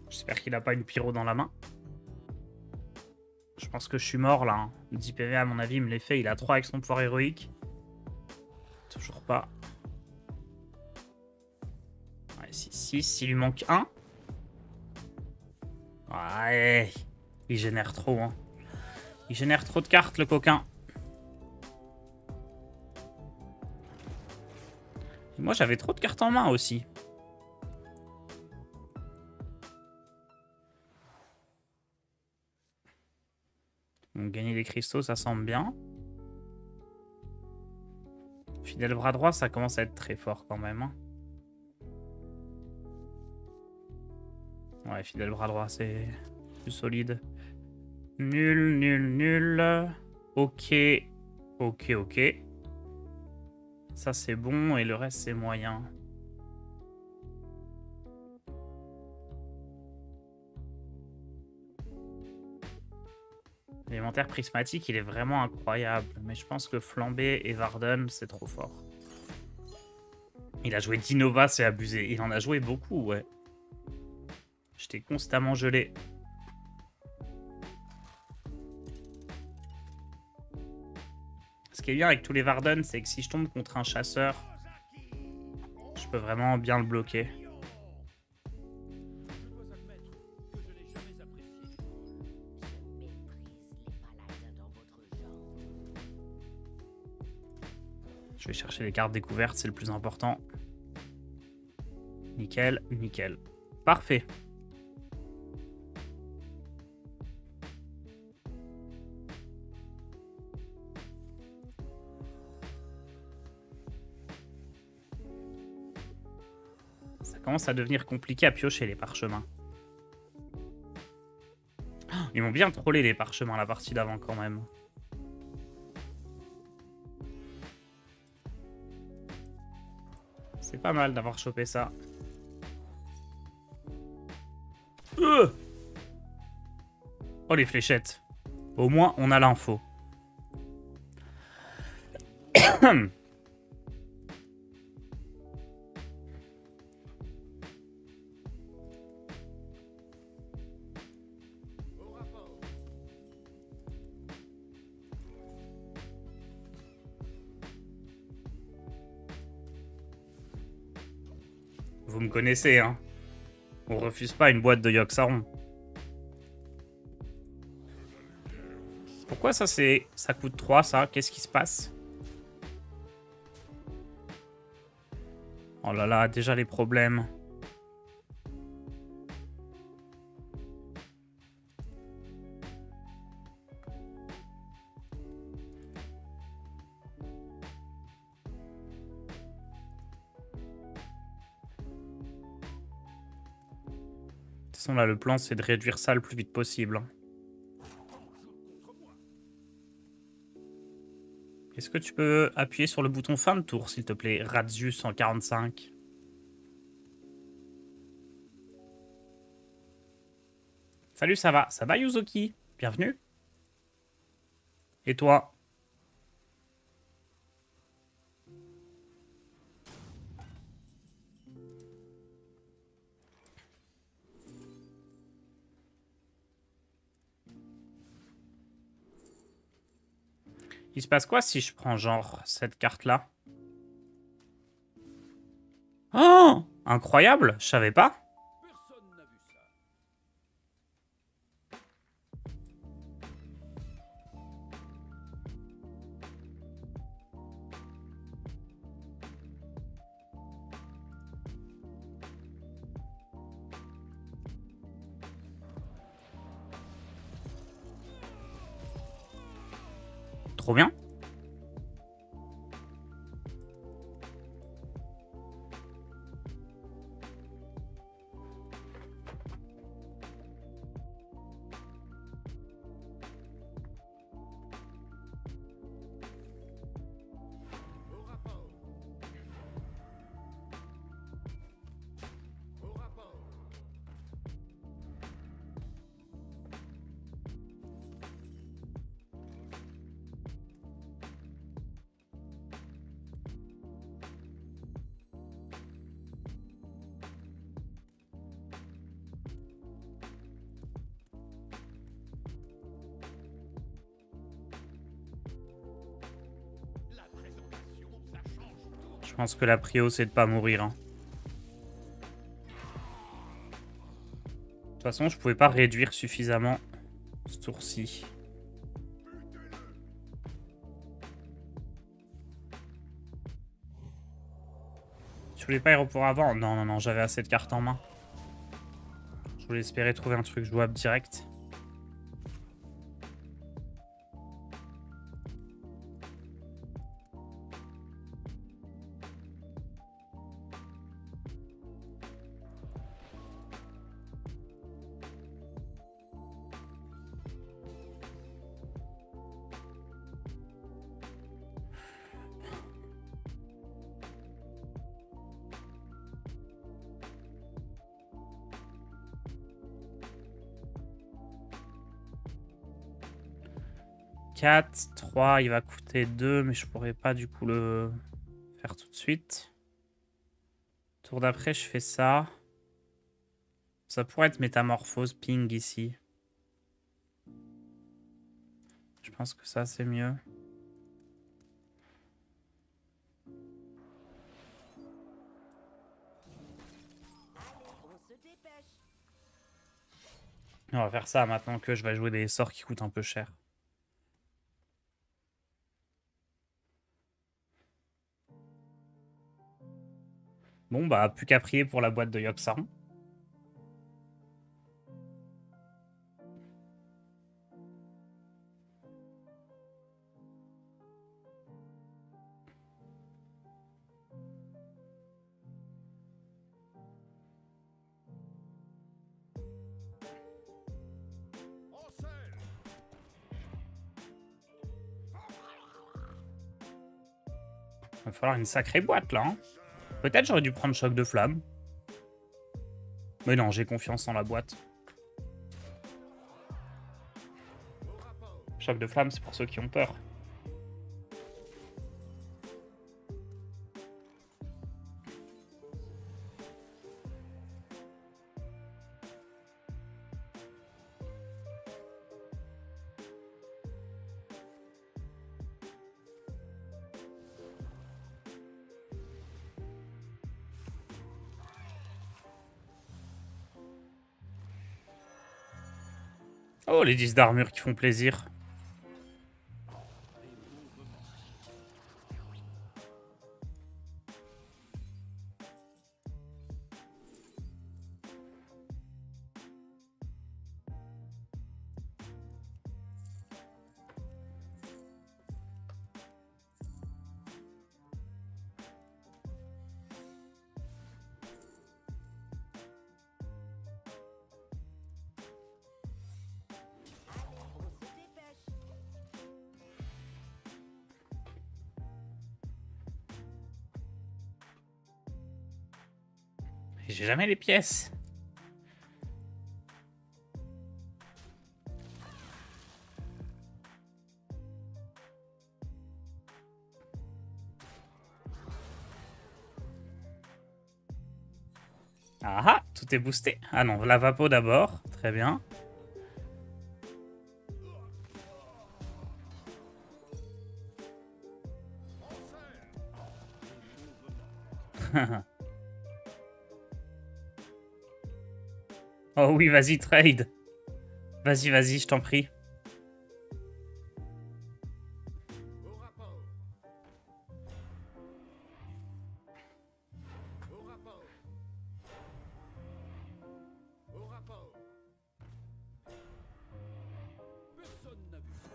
J'espère qu'il n'a pas une pyro dans la main. Je pense que je suis mort là. Hein. 10 PV à mon avis, il me les fait. Il a 3 avec son pouvoir héroïque. Toujours pas. Ouais, 6, il lui manque 1. Ouais. Il génère trop. Hein. Il génère trop de cartes, le coquin. Et moi, j'avais trop de cartes en main aussi. Donc, gagner des cristaux, ça semble bien. Fidèle bras droit, ça commence à être très fort quand même. Hein. Ouais, fidèle bras droit, c'est plus solide. Nul, nul, nul. Ok. Ok, ok. Ça, c'est bon. Et le reste, c'est moyen. L'élémentaire prismatique, il est vraiment incroyable. Mais je pense que Flambé et Varden, c'est trop fort. Il a joué d'Innova, c'est abusé. Il en a joué beaucoup, ouais. J'étais constamment gelé. Ce qui est bien avec tous les Varden, c'est que si je tombe contre un chasseur, je peux vraiment bien le bloquer. Je dois admettre que je n'ai jamais apprécié. Je méprise les paladins dans votre genre. Je vais chercher les cartes découvertes, c'est le plus important. Nickel, nickel. Parfait. Ça commence à devenir compliqué à piocher les parchemins. Oh, ils m'ont bien trollé les parchemins la partie d'avant quand même. C'est pas mal d'avoir chopé ça. Oh les fléchettes. Au moins on a l'info. Au rapport. Vous me connaissez, hein. On refuse pas une boîte de Yogg-Saron. Pourquoi ça c'est... ça coûte 3 ça? Qu'est-ce qui se passe? Oh là là, déjà les problèmes. De toute façon là le plan c'est de réduire ça le plus vite possible. Est-ce que tu peux appuyer sur le bouton fin de tour, s'il te plaît, Radius 145? Salut, ça va? Ça va, Yuzuki? Bienvenue. Et toi? Il se passe quoi si je prends genre cette carte-là? Oh! Incroyable, je savais pas. Personne n'a vu ça. Trop bien. Au rapport. Au rapport. La présentation, ça change tout. Je pense que la prio, c'est de pas mourir. Hein. De toute façon, je pouvais pas réduire suffisamment ce tour-ci. Tu voulais pas y repos avant? Non, non, non, j'avais assez de cartes en main. Je voulais espérer trouver un truc jouable direct. 4, 3, il va coûter 2, mais je pourrais pas du coup le faire tout de suite. Tour d'après, je fais ça. Ça pourrait être métamorphose, ping ici. Je pense que ça, c'est mieux. On se dépêche. On va faire ça maintenant que je vais jouer des sorts qui coûtent un peu cher. Bon, bah, plus qu'à prier pour la boîte de Yogg-Saron. En selle. Il va falloir une sacrée boîte, là. Hein. Peut-être j'aurais dû prendre choc de flamme. Mais non, j'ai confiance en la boîte. Choc de flamme, c'est pour ceux qui ont peur. Oh, les 10 d'armure qui font plaisir. On se dépêche. J'ai jamais les pièces. Ah ah, tout est boosté. Ah non, la vapo d'abord. Très bien. Oh oui, vas-y, trade. Vas-y, vas-y, je t'en prie. Au rapport. Au rapport. Au rapport. Personne n'a vu ça.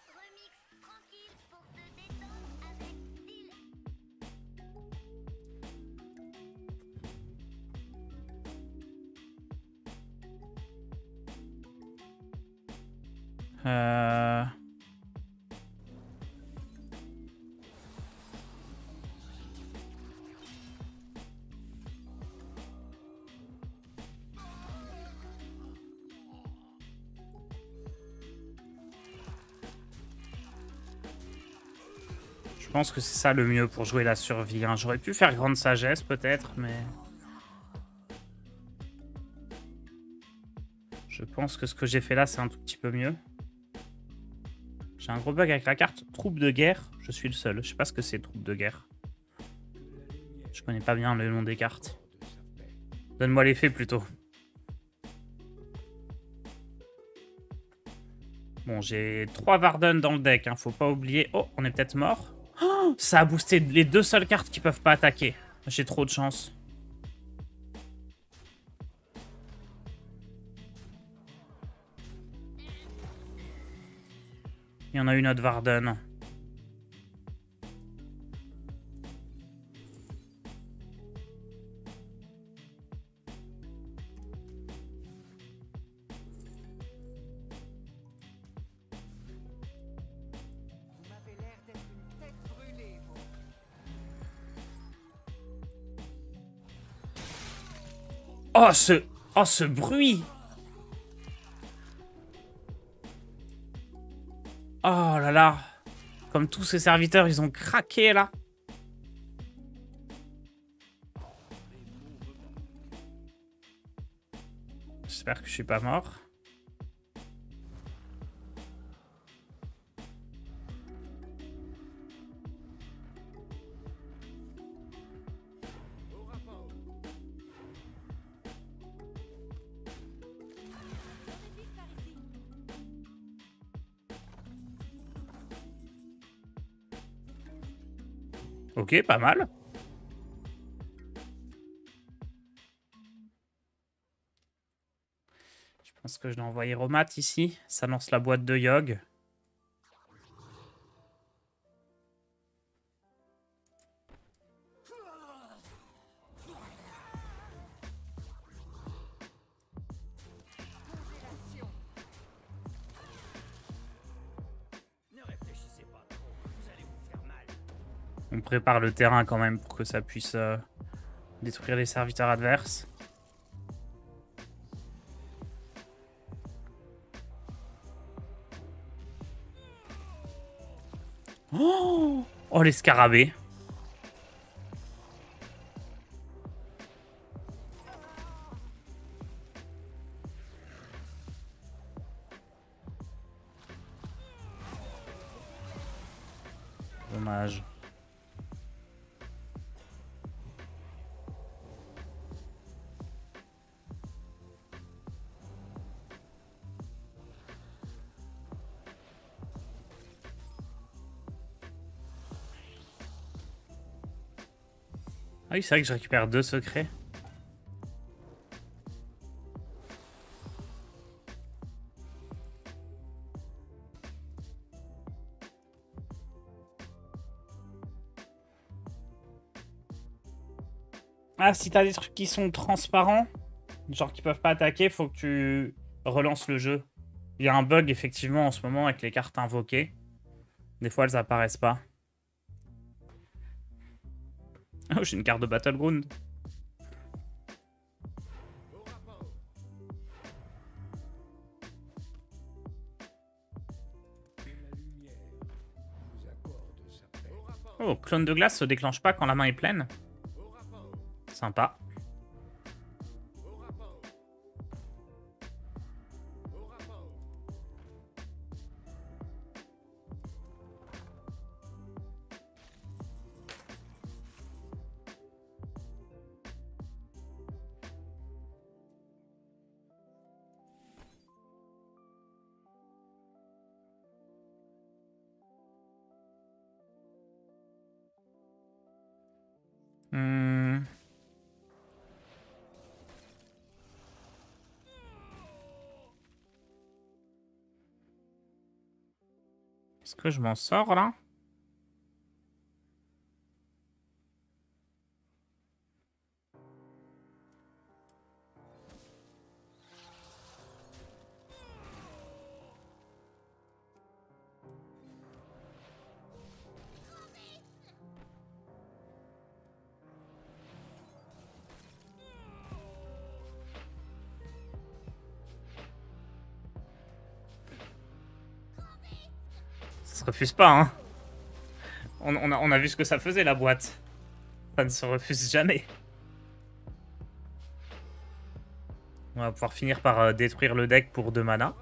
Remix tranquille pour te détendre avec style. Euh... Je pense que c'est ça le mieux pour jouer la survie. Hein. J'aurais pu faire grande sagesse peut-être, mais... Je pense que ce que j'ai fait là, c'est un tout petit peu mieux. J'ai un gros bug avec la carte troupe de guerre. Je suis le seul. Je sais pas ce que c'est, troupe de guerre. Je connais pas bien le nom des cartes. Donne-moi l'effet plutôt. Bon, j'ai 3 Varden dans le deck. Hein. Faut pas oublier... Oh, on est peut-être mort. Oh, ça a boosté les 2 seules cartes qui peuvent pas attaquer. J'ai trop de chance. Il y en a une autre Varden. Oh, ce bruit! Oh là là! Comme tous ces serviteurs, ils ont craqué, là. J'espère que je suis pas mort. Au rapport. Ok, pas mal. Je pense que je vais envoyer Romat ici. Ça lance la boîte de Yogg. Congélation. Ne réfléchissez pas trop, vous allez vous faire mal. On prépare le terrain quand même pour que ça puisse détruire les serviteurs adverses. Oh, les scarabées. Dommage. Ah oui, c'est vrai que je récupère 2 secrets. Ah, si t'as des trucs qui sont transparents, genre qui peuvent pas attaquer, faut que tu relances le jeu. Il y a un bug effectivement en ce moment avec les cartes invoquées. Des fois, elles apparaissent pas. Oh, j'ai une carte de Battleground. Au rapport. Et la lumière vous accorde sa paix. Au rapport. Oh, clone de glace se déclenche pas quand la main est pleine. Au rapport. Sympa. Au rapport. Au rapport. Hmm. Est-ce que je m'en sors là? Ça se refuse pas, hein. On a vu ce que ça faisait la boîte. Ça ne se refuse jamais. On va pouvoir finir par détruire le deck pour 2 mana.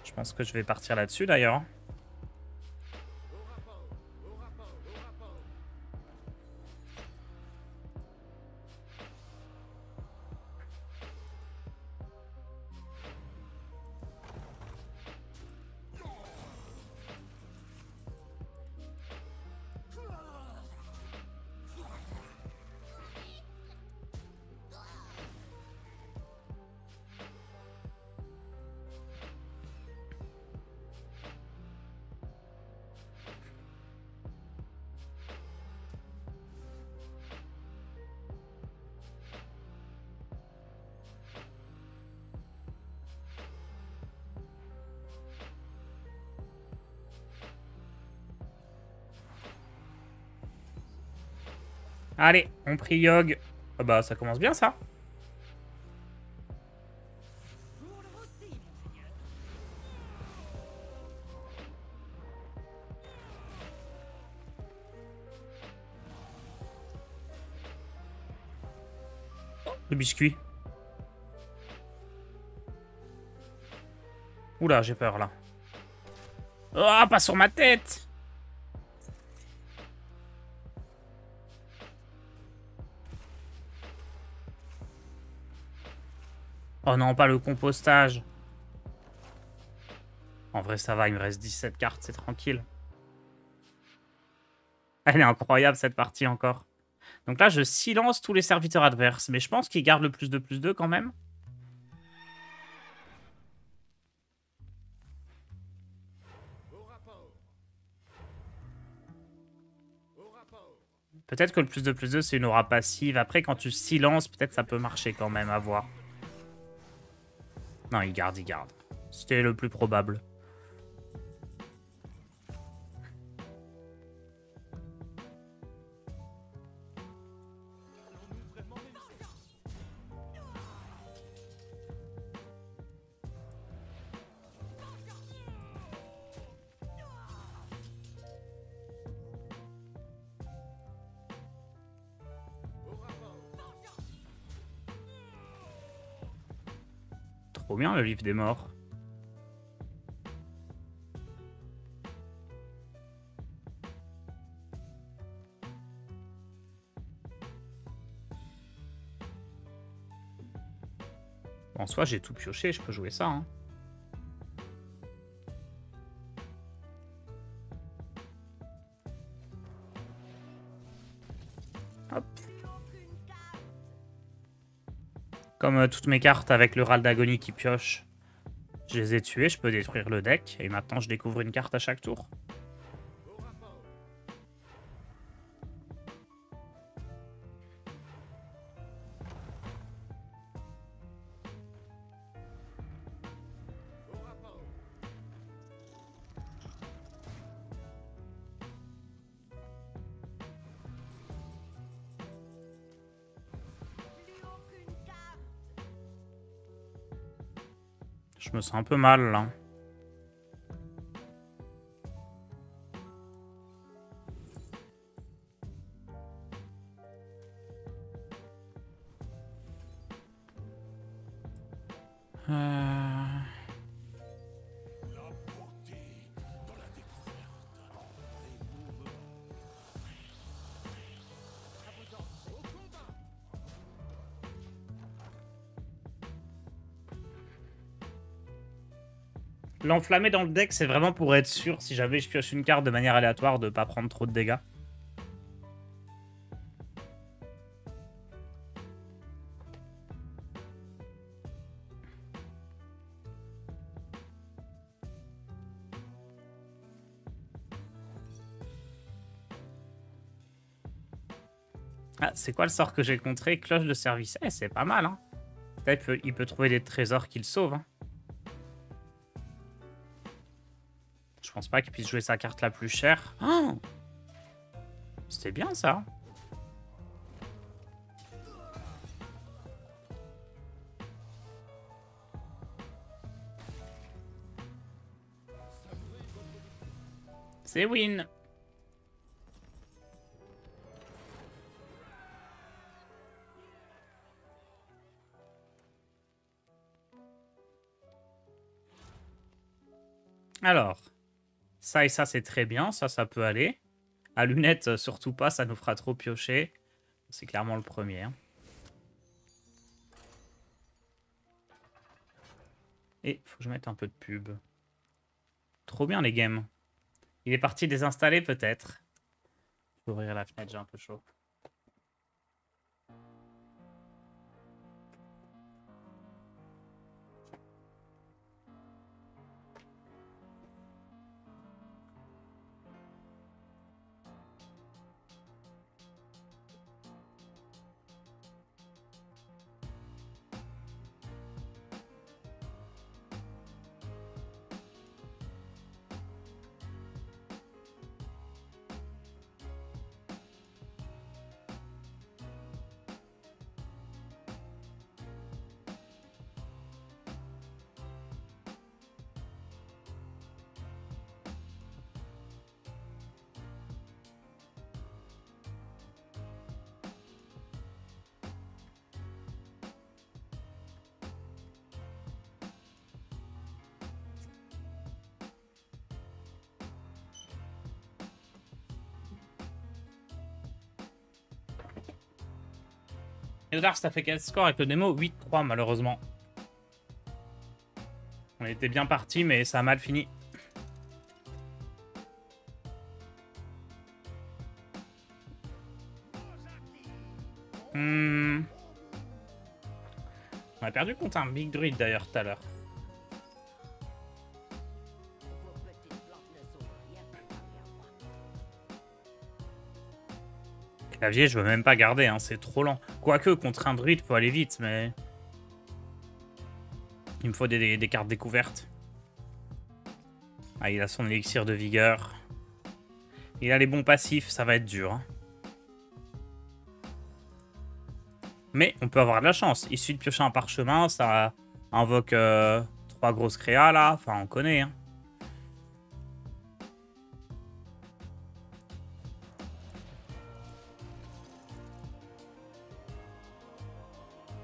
Je pense que je vais partir là-dessus d'ailleurs. Au rapport. Au rapport. Au rapport. Allez, on prie Yogg. Ah bah ça commence bien ça. Le biscuit. Oula, j'ai peur là. Oh, pas sur ma tête! Oh non, pas le compostage. En vrai, ça va, il me reste 17 cartes, c'est tranquille. Elle est incroyable cette partie encore. Donc là, je silence tous les serviteurs adverses. Mais je pense qu'ils gardent le +2/+2 quand même. Au rapport. Au rapport. Peut-être que le +2/+2, c'est une aura passive. Après, quand tu silences, peut-être ça peut marcher quand même, à voir. Non, il garde, il garde. C'était le plus probable. Trop bien le livre des morts. En soi, j'ai tout pioché, je peux jouer ça. Hein. Hop. Comme toutes mes cartes avec le râle d'agonie qui pioche, je les ai tuées, je peux détruire le deck. Et maintenant, je découvre une carte à chaque tour. Au rapport. Au rapport. Plus aucune carte. Je me sens un peu mal, là. L'enflammé dans le deck, c'est vraiment pour être sûr, si jamais je pioche une carte de manière aléatoire, de pas prendre trop de dégâts. Ah, c'est quoi le sort que j'ai contré? Cloche de service. Eh, c'est pas mal, hein. Peut-être il peut trouver des trésors qu'il sauve, hein. Je pense pas qu'il puisse jouer sa carte la plus chère. Oh, c'était bien, ça. C'est win. Alors, ça et ça, c'est très bien. Ça peut aller. À lunettes, surtout pas, ça nous fera trop piocher. C'est clairement le premier. Hein. Et faut que je mette un peu de pub. Trop bien, les games. Il est parti désinstaller, peut-être. Je vais ouvrir la fenêtre, j'ai un peu chaud. Et Dark, ça fait quel score avec le démo? 8-3 malheureusement. On était bien parti, mais ça a mal fini. On a perdu contre un Big Druid d'ailleurs tout à l'heure. Vos petites plantes ne sont rien comparées à moi. Clavier, je veux même pas garder, hein, c'est trop lent. Quoique, contre un druide, faut aller vite, mais... Il me faut des cartes découvertes. Ah, il a son élixir de vigueur. Il a les bons passifs, ça va être dur. Hein. Mais on peut avoir de la chance. Il suffit de piocher un parchemin, ça invoque 3 grosses créas, là. Enfin, on connaît, hein.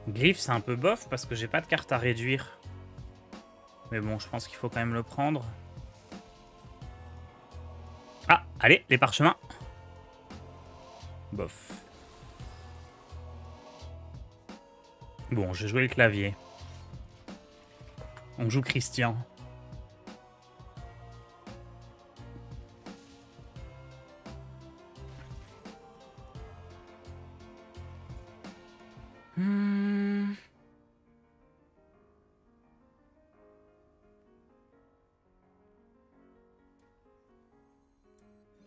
Glyph, c'est un peu bof parce que j'ai pas de carte à réduire. Mais bon, je pense qu'il faut quand même le prendre. Ah, allez, les parchemins. Bof. Bon, j'ai joué le clavier. On joue Christian.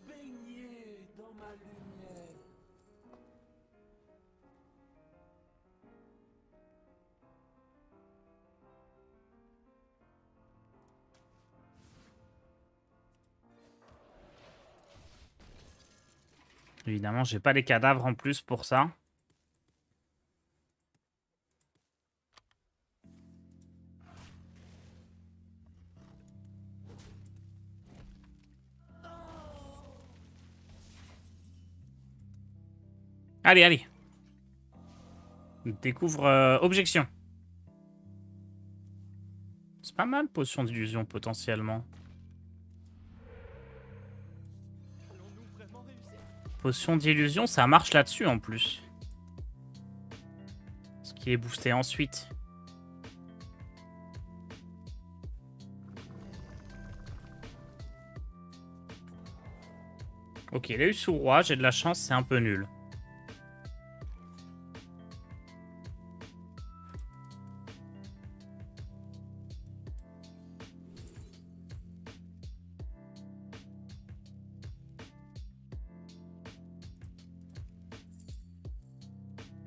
Baignez dans ma lumière. Évidemment, j'ai pas les cadavres en plus pour ça. Allez, allez. Découvre objection. C'est pas mal, potion d'illusion potentiellement. Potion d'illusion, ça marche là-dessus en plus. Ce qui est boosté ensuite. Ok, il a eu sous roi, j'ai de la chance, c'est un peu nul.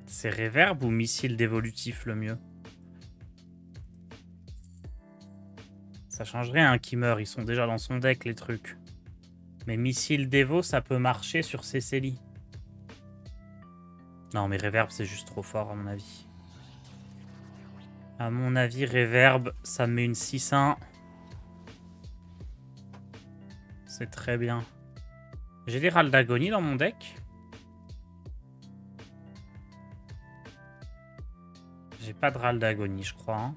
C'est réverb ou missile dévolutif le mieux? Ça changerait un qui meurt, ils sont déjà dans son deck les trucs. Mais missile dévo, ça peut marcher sur Cécélie. Non mais réverb c'est juste trop fort à mon avis. À mon avis réverb, ça me met une 6-1. C'est très bien. J'ai des râles d'agonie dans mon deck. J'ai pas de râle d'agonie, je crois. Hein.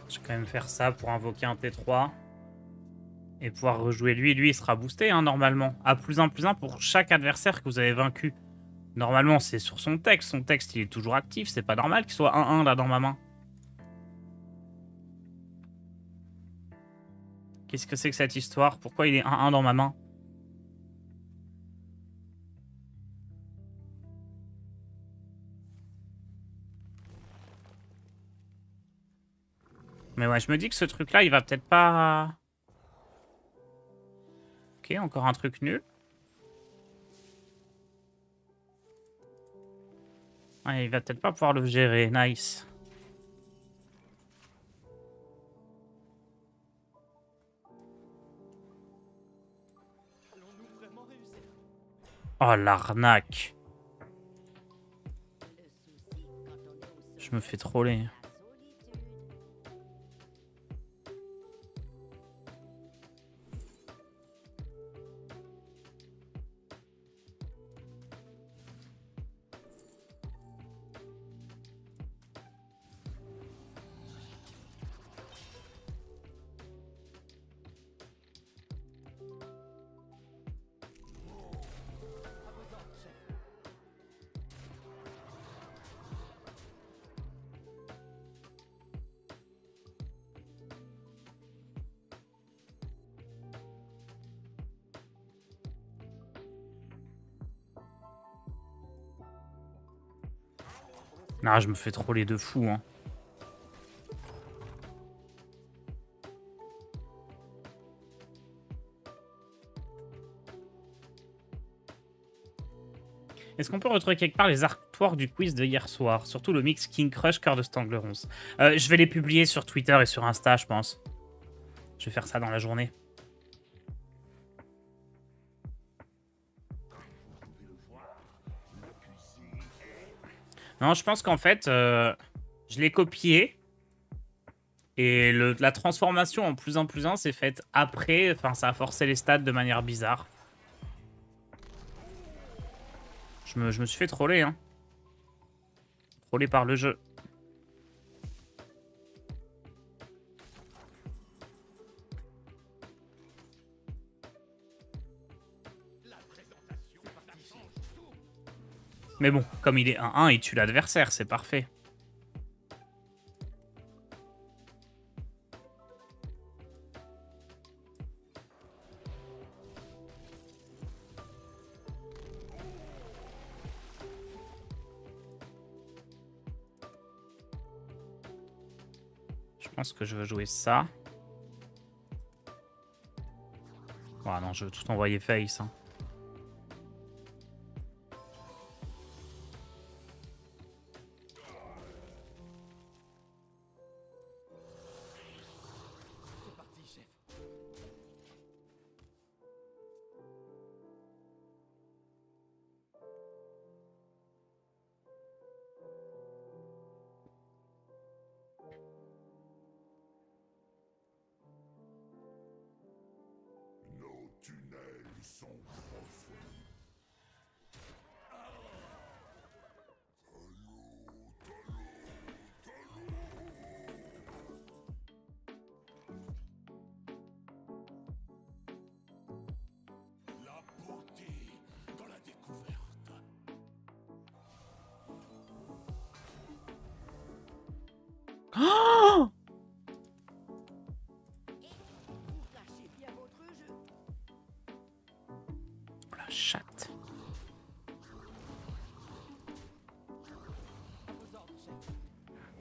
Je vais quand même faire ça pour invoquer un T3. Et pouvoir rejouer lui. Lui, il sera boosté, hein, normalement. À +1/+1 pour chaque adversaire que vous avez vaincu. Normalement, c'est sur son texte. Son texte, il est toujours actif. C'est pas normal qu'il soit 1-1 là dans ma main. Qu'est-ce que c'est que cette histoire? Pourquoi il est 1-1 dans ma main? Mais ouais, je me dis que ce truc-là, il va peut-être pas... Ok, encore un truc nul. Ouais, il va peut-être pas pouvoir le gérer. Nice. Oh, l'arnaque. Je me fais troller. Non, je me fais troller de fou, hein. Est-ce qu'on peut retrouver quelque part les artworks du quiz de hier soir? Surtout le mix King Crush, Cœur de Stanglerons. Je vais les publier sur Twitter et sur Insta, je pense. Je vais faire ça dans la journée. Non, je pense qu'en fait, je l'ai copié. Et la transformation en +1/+1 s'est faite après. Enfin, ça a forcé les stats de manière bizarre. Je me suis fait troller, hein. Troller par le jeu. Mais bon, comme il est 1-1, il tue l'adversaire, c'est parfait. Je pense que je veux jouer ça. Oh non, je veux tout envoyer face, hein. Nos tunnels sont profonds. La beauté dans la découverte. Oh, Vous cachez bien votre jeu. la chatte.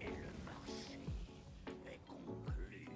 Et le marché est conclu.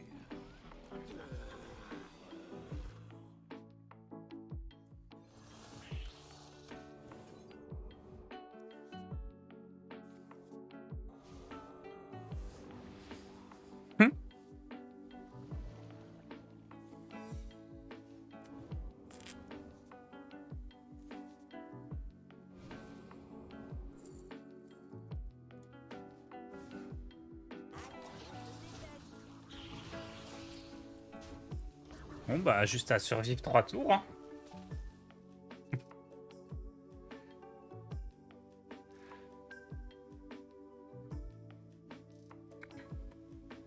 Bon bah, juste à survivre 3 tours, hein.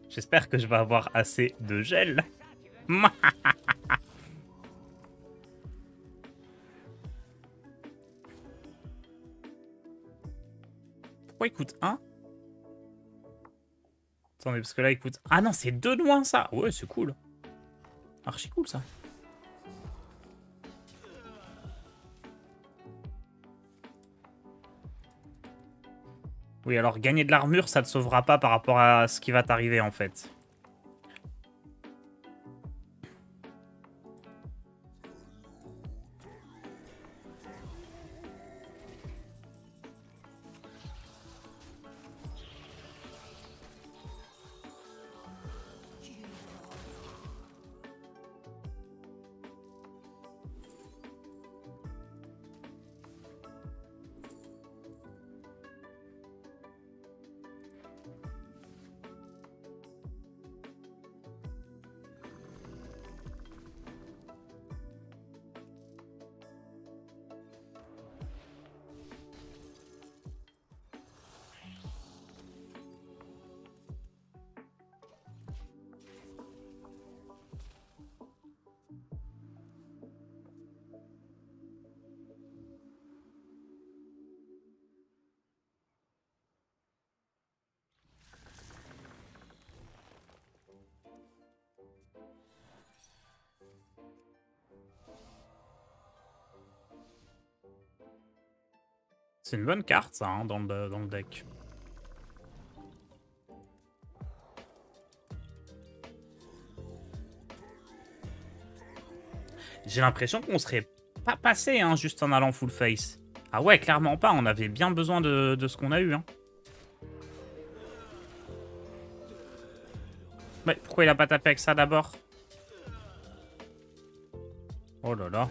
J'espère que je vais avoir assez de gel. Pourquoi il coûte 1? Attendez, parce que là, il coûte... Ah non, c'est 2 de moins, ça. Ouais, c'est cool. Archi cool, ça. Oui, alors gagner de l'armure, ça te sauvera pas par rapport à ce qui va t'arriver, en fait. C'est une bonne carte, ça, hein, dans le deck. J'ai l'impression qu'on serait pas passé, hein, juste en allant full face. Ah ouais, clairement pas. On avait bien besoin de ce qu'on a eu, hein. Ouais, pourquoi il a pas tapé avec ça d'abord? Oh là là.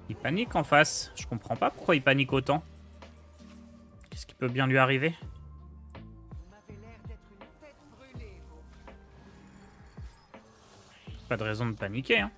Il panique en face. Je comprends pas pourquoi il panique autant. Qu'est-ce qui peut bien lui arriver? Vous m'avez l'air d'être une tête brûlée, vous. Pas de raison de paniquer, hein.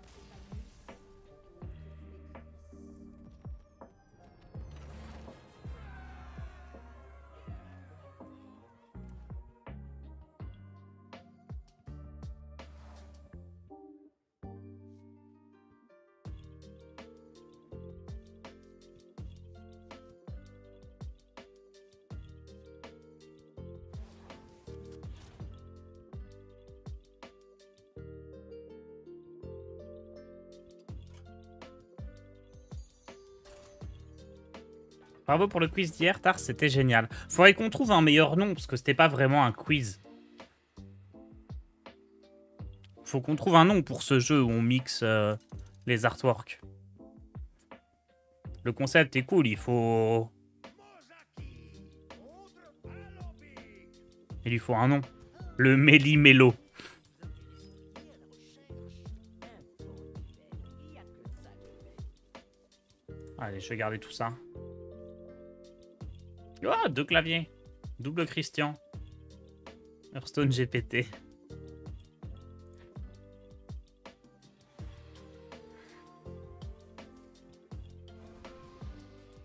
Bravo pour le quiz d'hier, Tars, c'était génial. Faudrait qu'on trouve un meilleur nom, parce que c'était pas vraiment un quiz. Faut qu'on trouve un nom pour ce jeu où on mixe les artworks. Le concept est cool, il faut... Il lui faut un nom. Le Méli-Mélo. Allez, je vais garder tout ça. Oh, 2 claviers. Double Christian. Hearthstone GPT.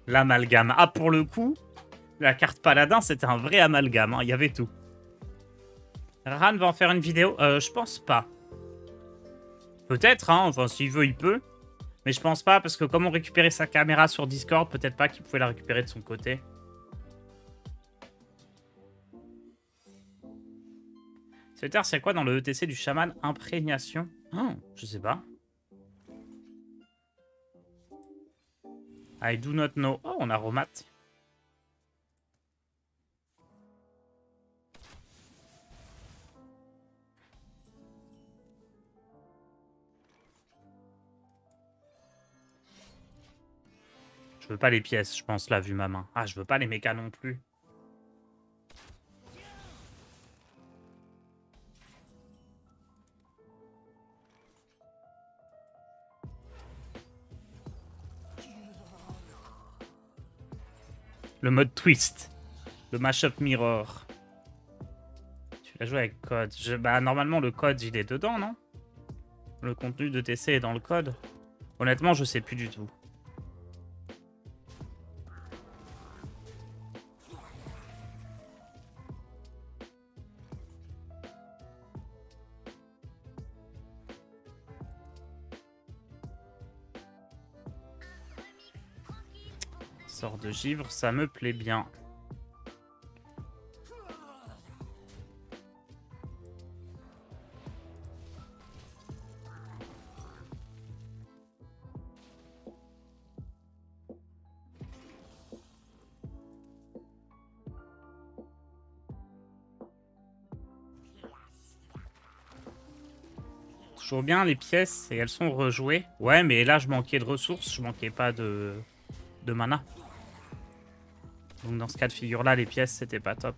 L'amalgame. Ah, pour le coup, la carte paladin, c'était un vrai amalgame. Hein. Il y avait tout. Ran va en faire une vidéo. Je pense pas. Peut-être, hein. Enfin, s'il veut, il peut. Mais je pense pas, parce que comme on récupérait sa caméra sur Discord, peut-être pas qu'il pouvait la récupérer de son côté. C'est quoi dans le ETC du chaman? Imprégnation? Oh, je sais pas. I do not know. Oh, on a Romat. Je veux pas les pièces, je pense, là, vu ma main. Ah, je veux pas les mechas non plus. Le mode twist. Le mashup mirror. Tu l'as joué avec code. Bah, normalement, le code, il est dedans, non? Le contenu de TC est dans le code. Honnêtement, je sais plus du tout. Sort de givre, ça me plaît bien. Toujours bien les pièces et elles sont rejouées. Ouais, mais là je manquais de ressources, je manquais pas de mana. Donc dans ce cas de figure là, les pièces c'était pas top.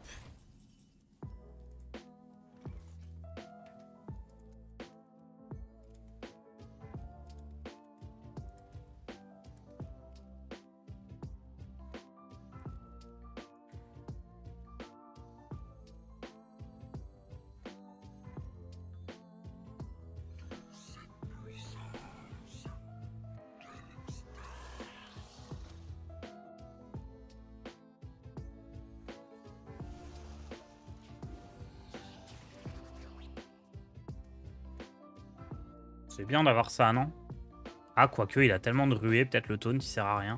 C'est bien d'avoir ça, non? Ah, quoique, il a tellement de ruées, peut-être le taunt, il sert à rien.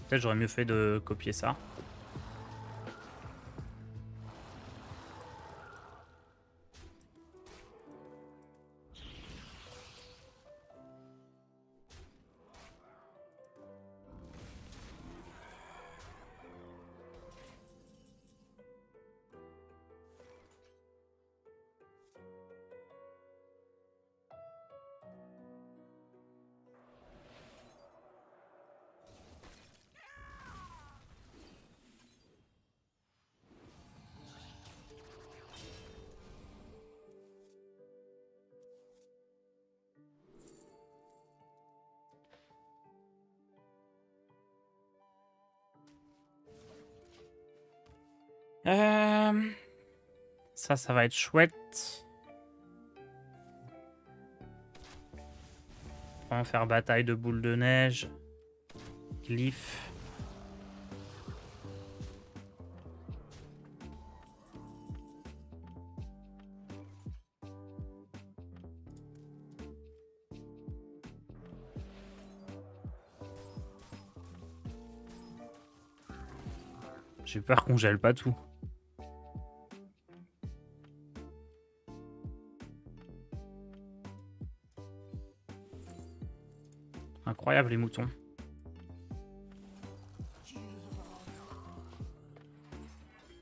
Peut-être j'aurais mieux fait de copier ça. Ça va être chouette. On va faire bataille de boules de neige. Glyphe. J'ai peur qu'on gèle pas tout. Incroyable les moutons.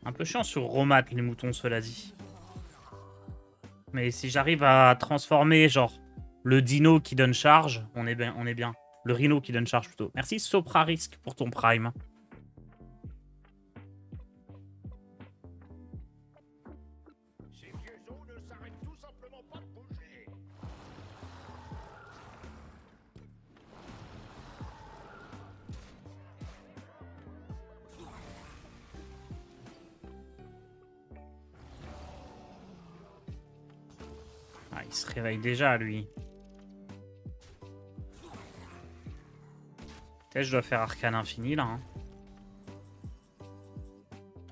Un peu chiant sur Romat les moutons, cela dit. Mais si j'arrive à transformer genre le dino qui donne charge, on est bien, on est bien. Le rhino qui donne charge plutôt. Merci Soprarisk pour ton prime. Ces vieux os ne s'arrêtent tout simplement pas de bouger. Ah, il se réveille déjà, lui. Peut-être je dois faire arcane infini, là. Hein.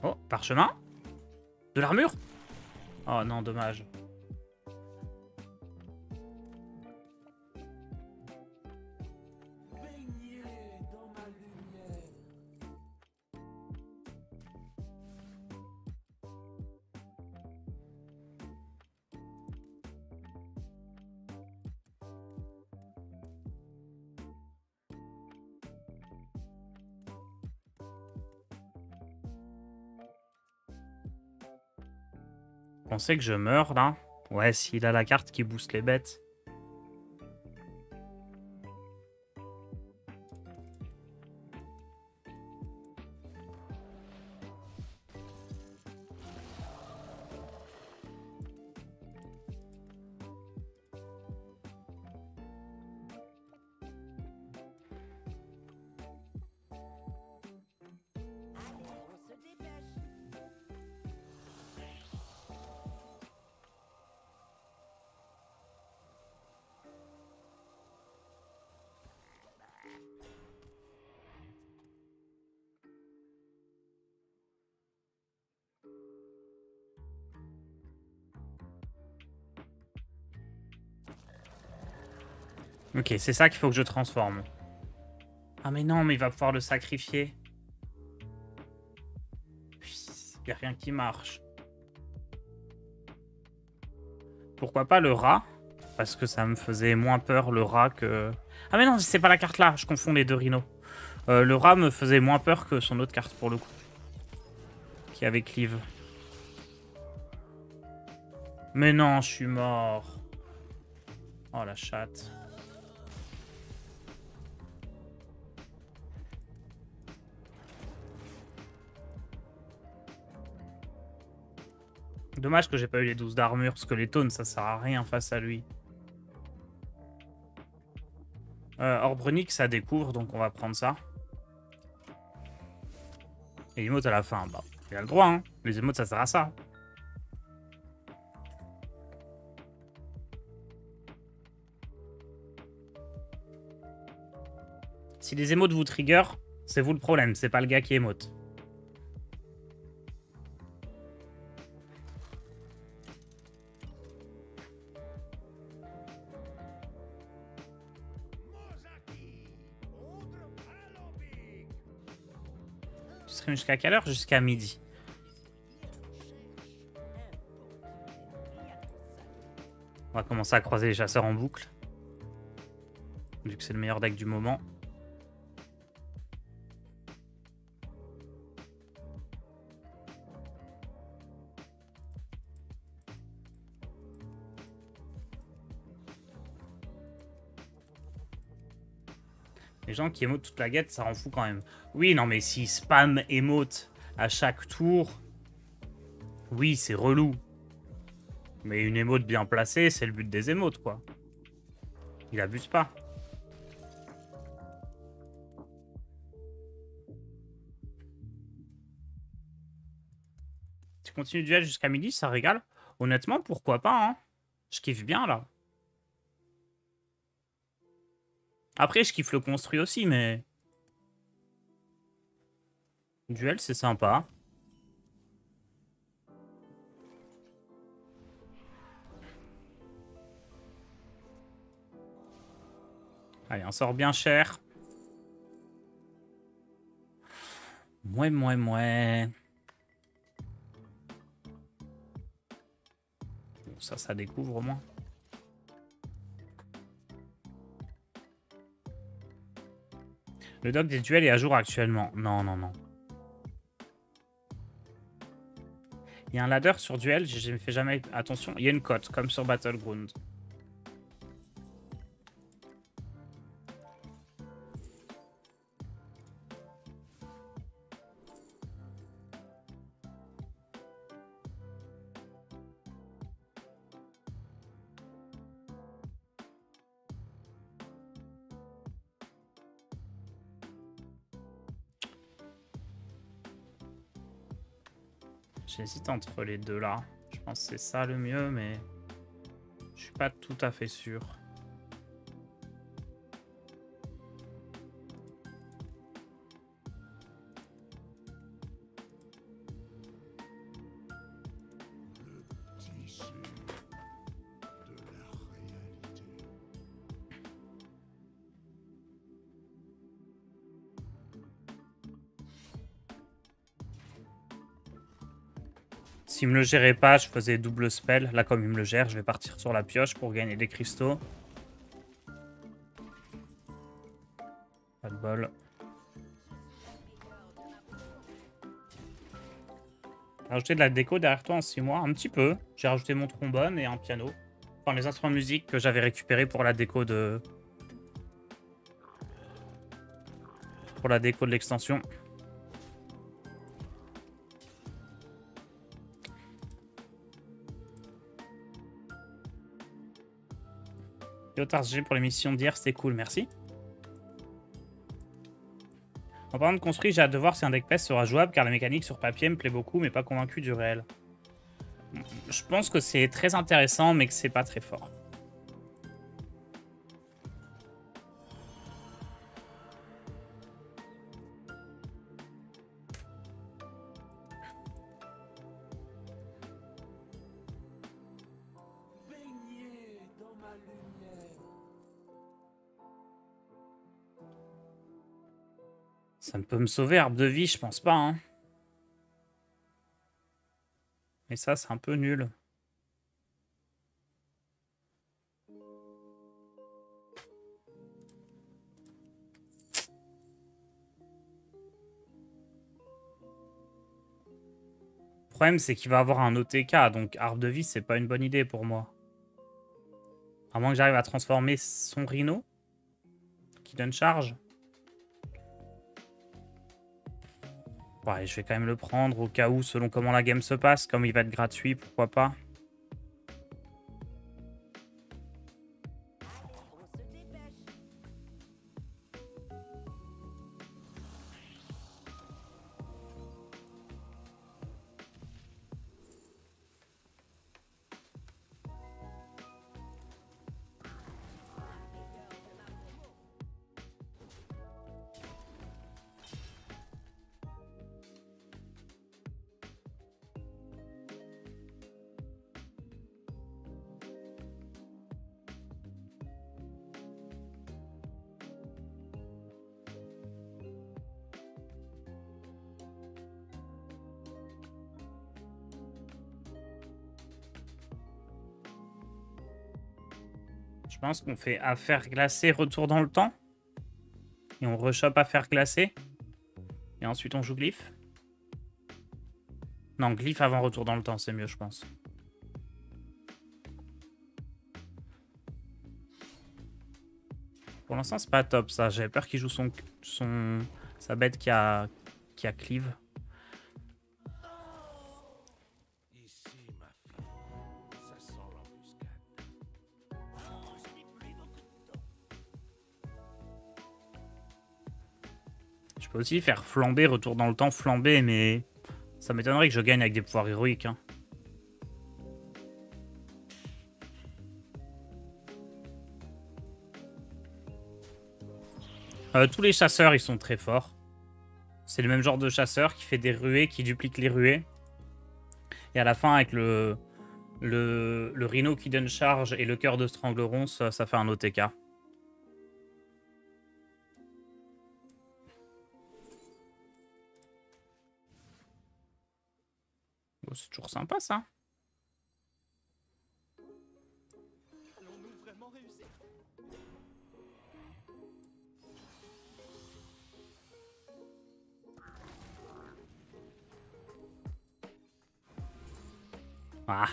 Oh, parchemin? De l'armure? Oh non, dommage. Vous pensez que je meurs, là? Ouais, s'il a la carte qui booste les bêtes. On se dépêche. Ok, c'est ça qu'il faut que je transforme. Ah mais non, mais il va pouvoir le sacrifier. Il n'y a rien qui marche. Pourquoi pas le rat? Parce que ça me faisait moins peur le rat que... Ah mais non, c'est pas la carte là, je confonds les deux rhinos. Le rat me faisait moins peur que son autre carte pour le coup. Qui avait cleave. Mais non, je suis mort. Oh la chatte. Dommage que j'ai pas eu les 12 d'armure, parce que les taunes, ça sert à rien face à lui. Orbrunic, ça découvre, donc on va prendre ça. Et emote à la fin, bah, il a le droit, hein. Les emotes, ça sert à ça. Si les emotes vous trigger, c'est vous le problème, c'est pas le gars qui emote. Tu stream jusqu'à quelle heure? Jusqu'à midi. On va commencer à croiser les chasseurs en boucle. Vu que c'est le meilleur deck du moment. Les gens qui émotent toute la guette, ça rend fou quand même. Oui, non, mais si spam émote à chaque tour, oui, c'est relou. Mais une émote bien placée, c'est le but des émotes, quoi. Il abuse pas. Tu continues le duel jusqu'à midi, ça régale. Honnêtement, pourquoi pas, hein. Je kiffe bien, là. Après, je kiffe le construit aussi, mais... Duel, c'est sympa. Allez, un sort bien cher. Mouais. Bon, ça découvre au moins. Le doc des duels est à jour actuellement. Non. Il y a un ladder sur duel, je ne fais jamais attention. Il y a une cote, comme sur Battleground. J'hésite entre les deux là. Je pense que c'est ça le mieux, mais je suis pas tout à fait sûr. S'il me le gérait pas, je faisais double spell. Là, comme il me le gère, je vais partir sur la pioche pour gagner des cristaux. Pas de bol. J'ai rajouté de la déco derrière toi en 6 mois. Un petit peu. J'ai rajouté mon trombone et un piano. Enfin, les instruments de musique que j'avais récupérés pour la déco de... Pour la déco de l'extension. Léotard G pour l'émission d'hier, c'était cool, merci. En parlant de construit, j'ai hâte de voir si un deck PES sera jouable car la mécanique sur papier me plaît beaucoup mais pas convaincu du réel. Je pense que c'est très intéressant mais que c'est pas très fort. Ça ne peut me sauver, arbre de vie, je pense pas. Hein. Mais ça, c'est un peu nul. Le problème, c'est qu'il va avoir un OTK, donc arbre de vie, c'est pas une bonne idée pour moi. À moins que j'arrive à transformer son rhino, qui donne charge. Ouais, je vais quand même le prendre au cas où, selon comment la game se passe. Comme il va être gratuit, pourquoi pas. Je pense qu'on fait affaire glacée, retour dans le temps. Et on rechoppe affaire glacée. Et ensuite on joue glyphe. Non, glyphe avant retour dans le temps, c'est mieux, je pense. Pour l'instant, c'est pas top ça. J'avais peur qu'il joue sa bête qui a cleave. Ici, ma fille. Ça sent l'embuscade. Je peux aussi faire flamber, retour dans le temps, flamber, mais Ça m'étonnerait que je gagne avec des pouvoirs héroïques. Hein. Tous les chasseurs, ils sont très forts. C'est le même genre de chasseur qui fait des ruées, qui duplique les ruées. Et à la fin, avec le rhino qui donne charge et le cœur de Strangleron, ça fait un OTK. Oh, c'est toujours sympa, ça. Allons-nous vraiment réussir? Ah.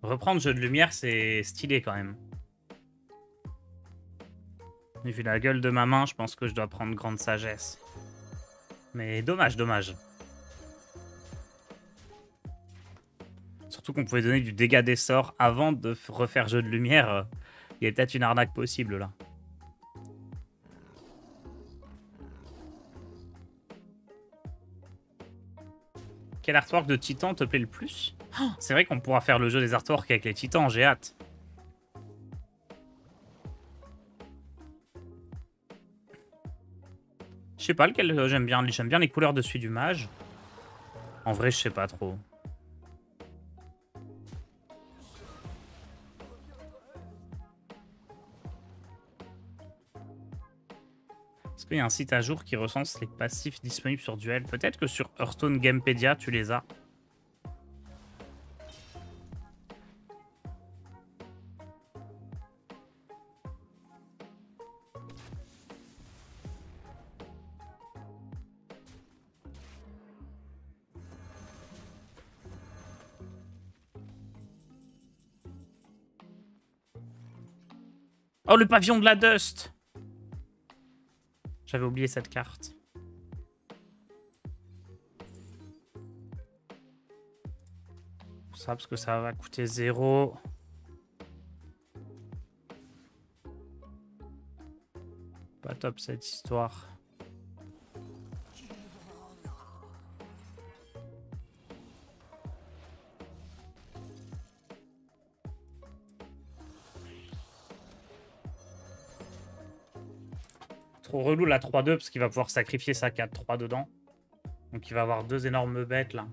Reprendre jeu de lumière, c'est stylé quand même. Vu la gueule de ma main, je pense que je dois prendre grande sagesse. Mais dommage, dommage. Surtout qu'on pouvait donner du dégât des sorts avant de refaire jeu de lumière. Il y a peut-être une arnaque possible là. Quel artwork de Titan te plaît le plus? Oh, c'est vrai qu'on pourra faire le jeu des artworks avec les Titans, j'ai hâte. Je sais pas lequel j'aime bien. J'aime bien les couleurs de celui du mage. En vrai, je sais pas trop. Est-ce qu'il y a un site à jour qui recense les passifs disponibles sur Duel? Peut-être que sur Hearthstone Gamepedia, tu les as. Oh, le pavillon de la Dust! J'avais oublié cette carte. Ça, parce que ça va coûter 0. Pas top cette histoire. Trop relou la 3-2 parce qu'il va pouvoir sacrifier sa 4-3 dedans. Donc il va avoir deux énormes bêtes là.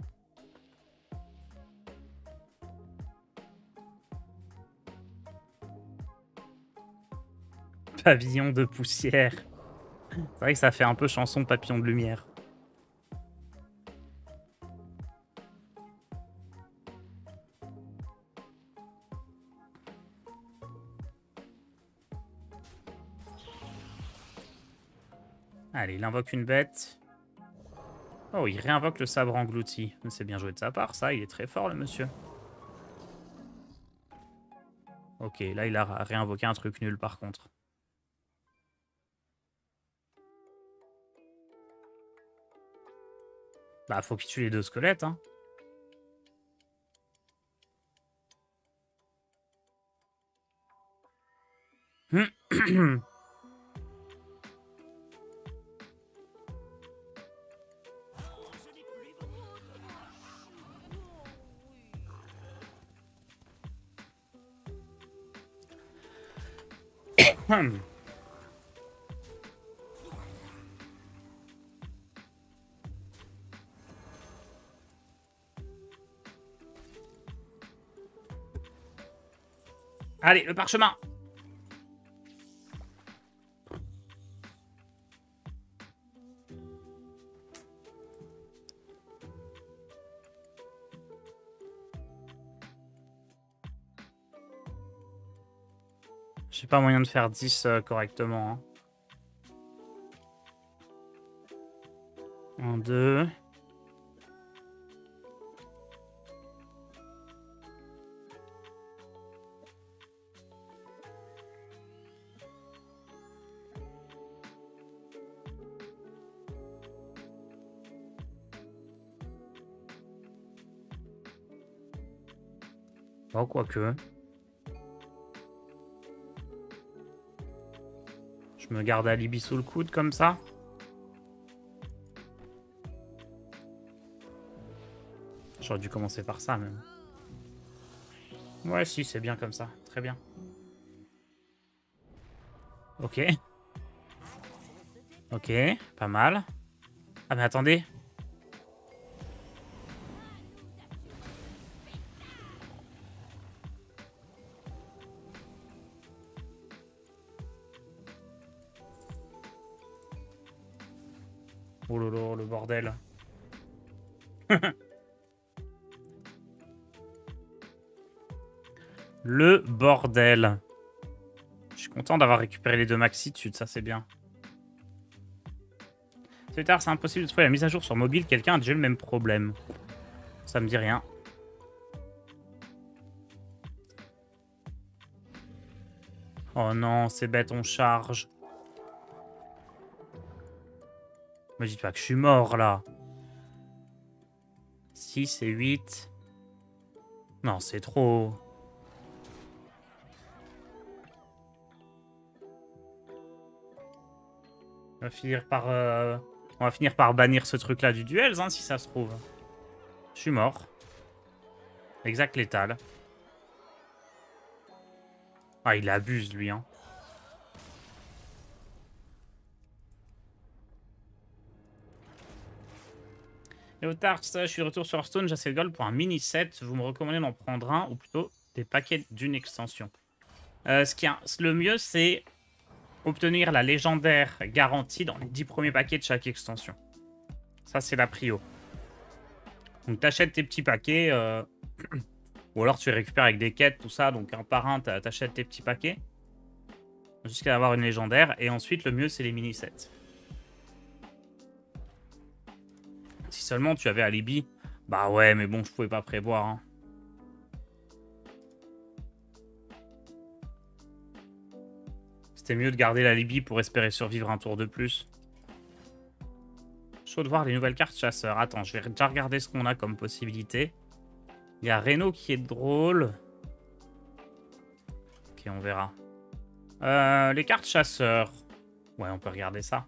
Pavillon de poussière. C'est vrai que ça fait un peu chanson papillon de lumière. Allez, il invoque une bête. Oh, il réinvoque le sabre englouti. C'est bien joué de sa part, ça. Il est très fort, le monsieur. Ok, là, il a réinvoqué un truc nul, par contre. Bah, faut qu'il tue les deux squelettes, hein. Allez, le parchemin. J'ai pas moyen de faire 10 correctement. Hein. 1, 2. Bon, quoique. Je me garde Alibi sous le coude comme ça. J'aurais dû commencer par ça, même. Ouais, si, c'est bien comme ça. Très bien. Ok. Ok, pas mal. Ah, mais attendez. Oh lolo, le bordel. Le bordel. Je suis content d'avoir récupéré les 2 maxi dessus, ça c'est bien. C'est tard, c'est impossible de trouver la mise à jour sur mobile. Quelqu'un a déjà le même problème. Ça me dit rien. Oh non, c'est bête, on charge. Me dites pas que je suis mort là. 6 et 8. Non, c'est trop. On va finir par bannir ce truc là du duel, hein, si ça se trouve. Je suis mort. Exact létal. Ah, il abuse lui, hein. Et au tard, je suis de retour sur Hearthstone, j'essaie le gold pour un mini set. Vous me recommandez d'en prendre un, ou plutôt des paquets d'une extension. Le mieux, c'est obtenir la légendaire garantie dans les 10 premiers paquets de chaque extension. Ça, c'est la prio. Donc, t'achètes tes petits paquets, ou alors tu les récupères avec des quêtes, tout ça. Donc, un par un, t'achètes tes petits paquets, jusqu'à avoir une légendaire. Et ensuite, le mieux, c'est les mini-sets. Si seulement tu avais Alibi. Bah ouais, mais bon, je pouvais pas prévoir, hein. C'était mieux de garder l'alibi pour espérer survivre un tour de plus. Chaud de voir les nouvelles cartes chasseurs. Attends, je vais déjà regarder ce qu'on a comme possibilité. Il y a Reno qui est drôle. Ok, on verra. Les cartes chasseurs. Ouais, on peut regarder ça.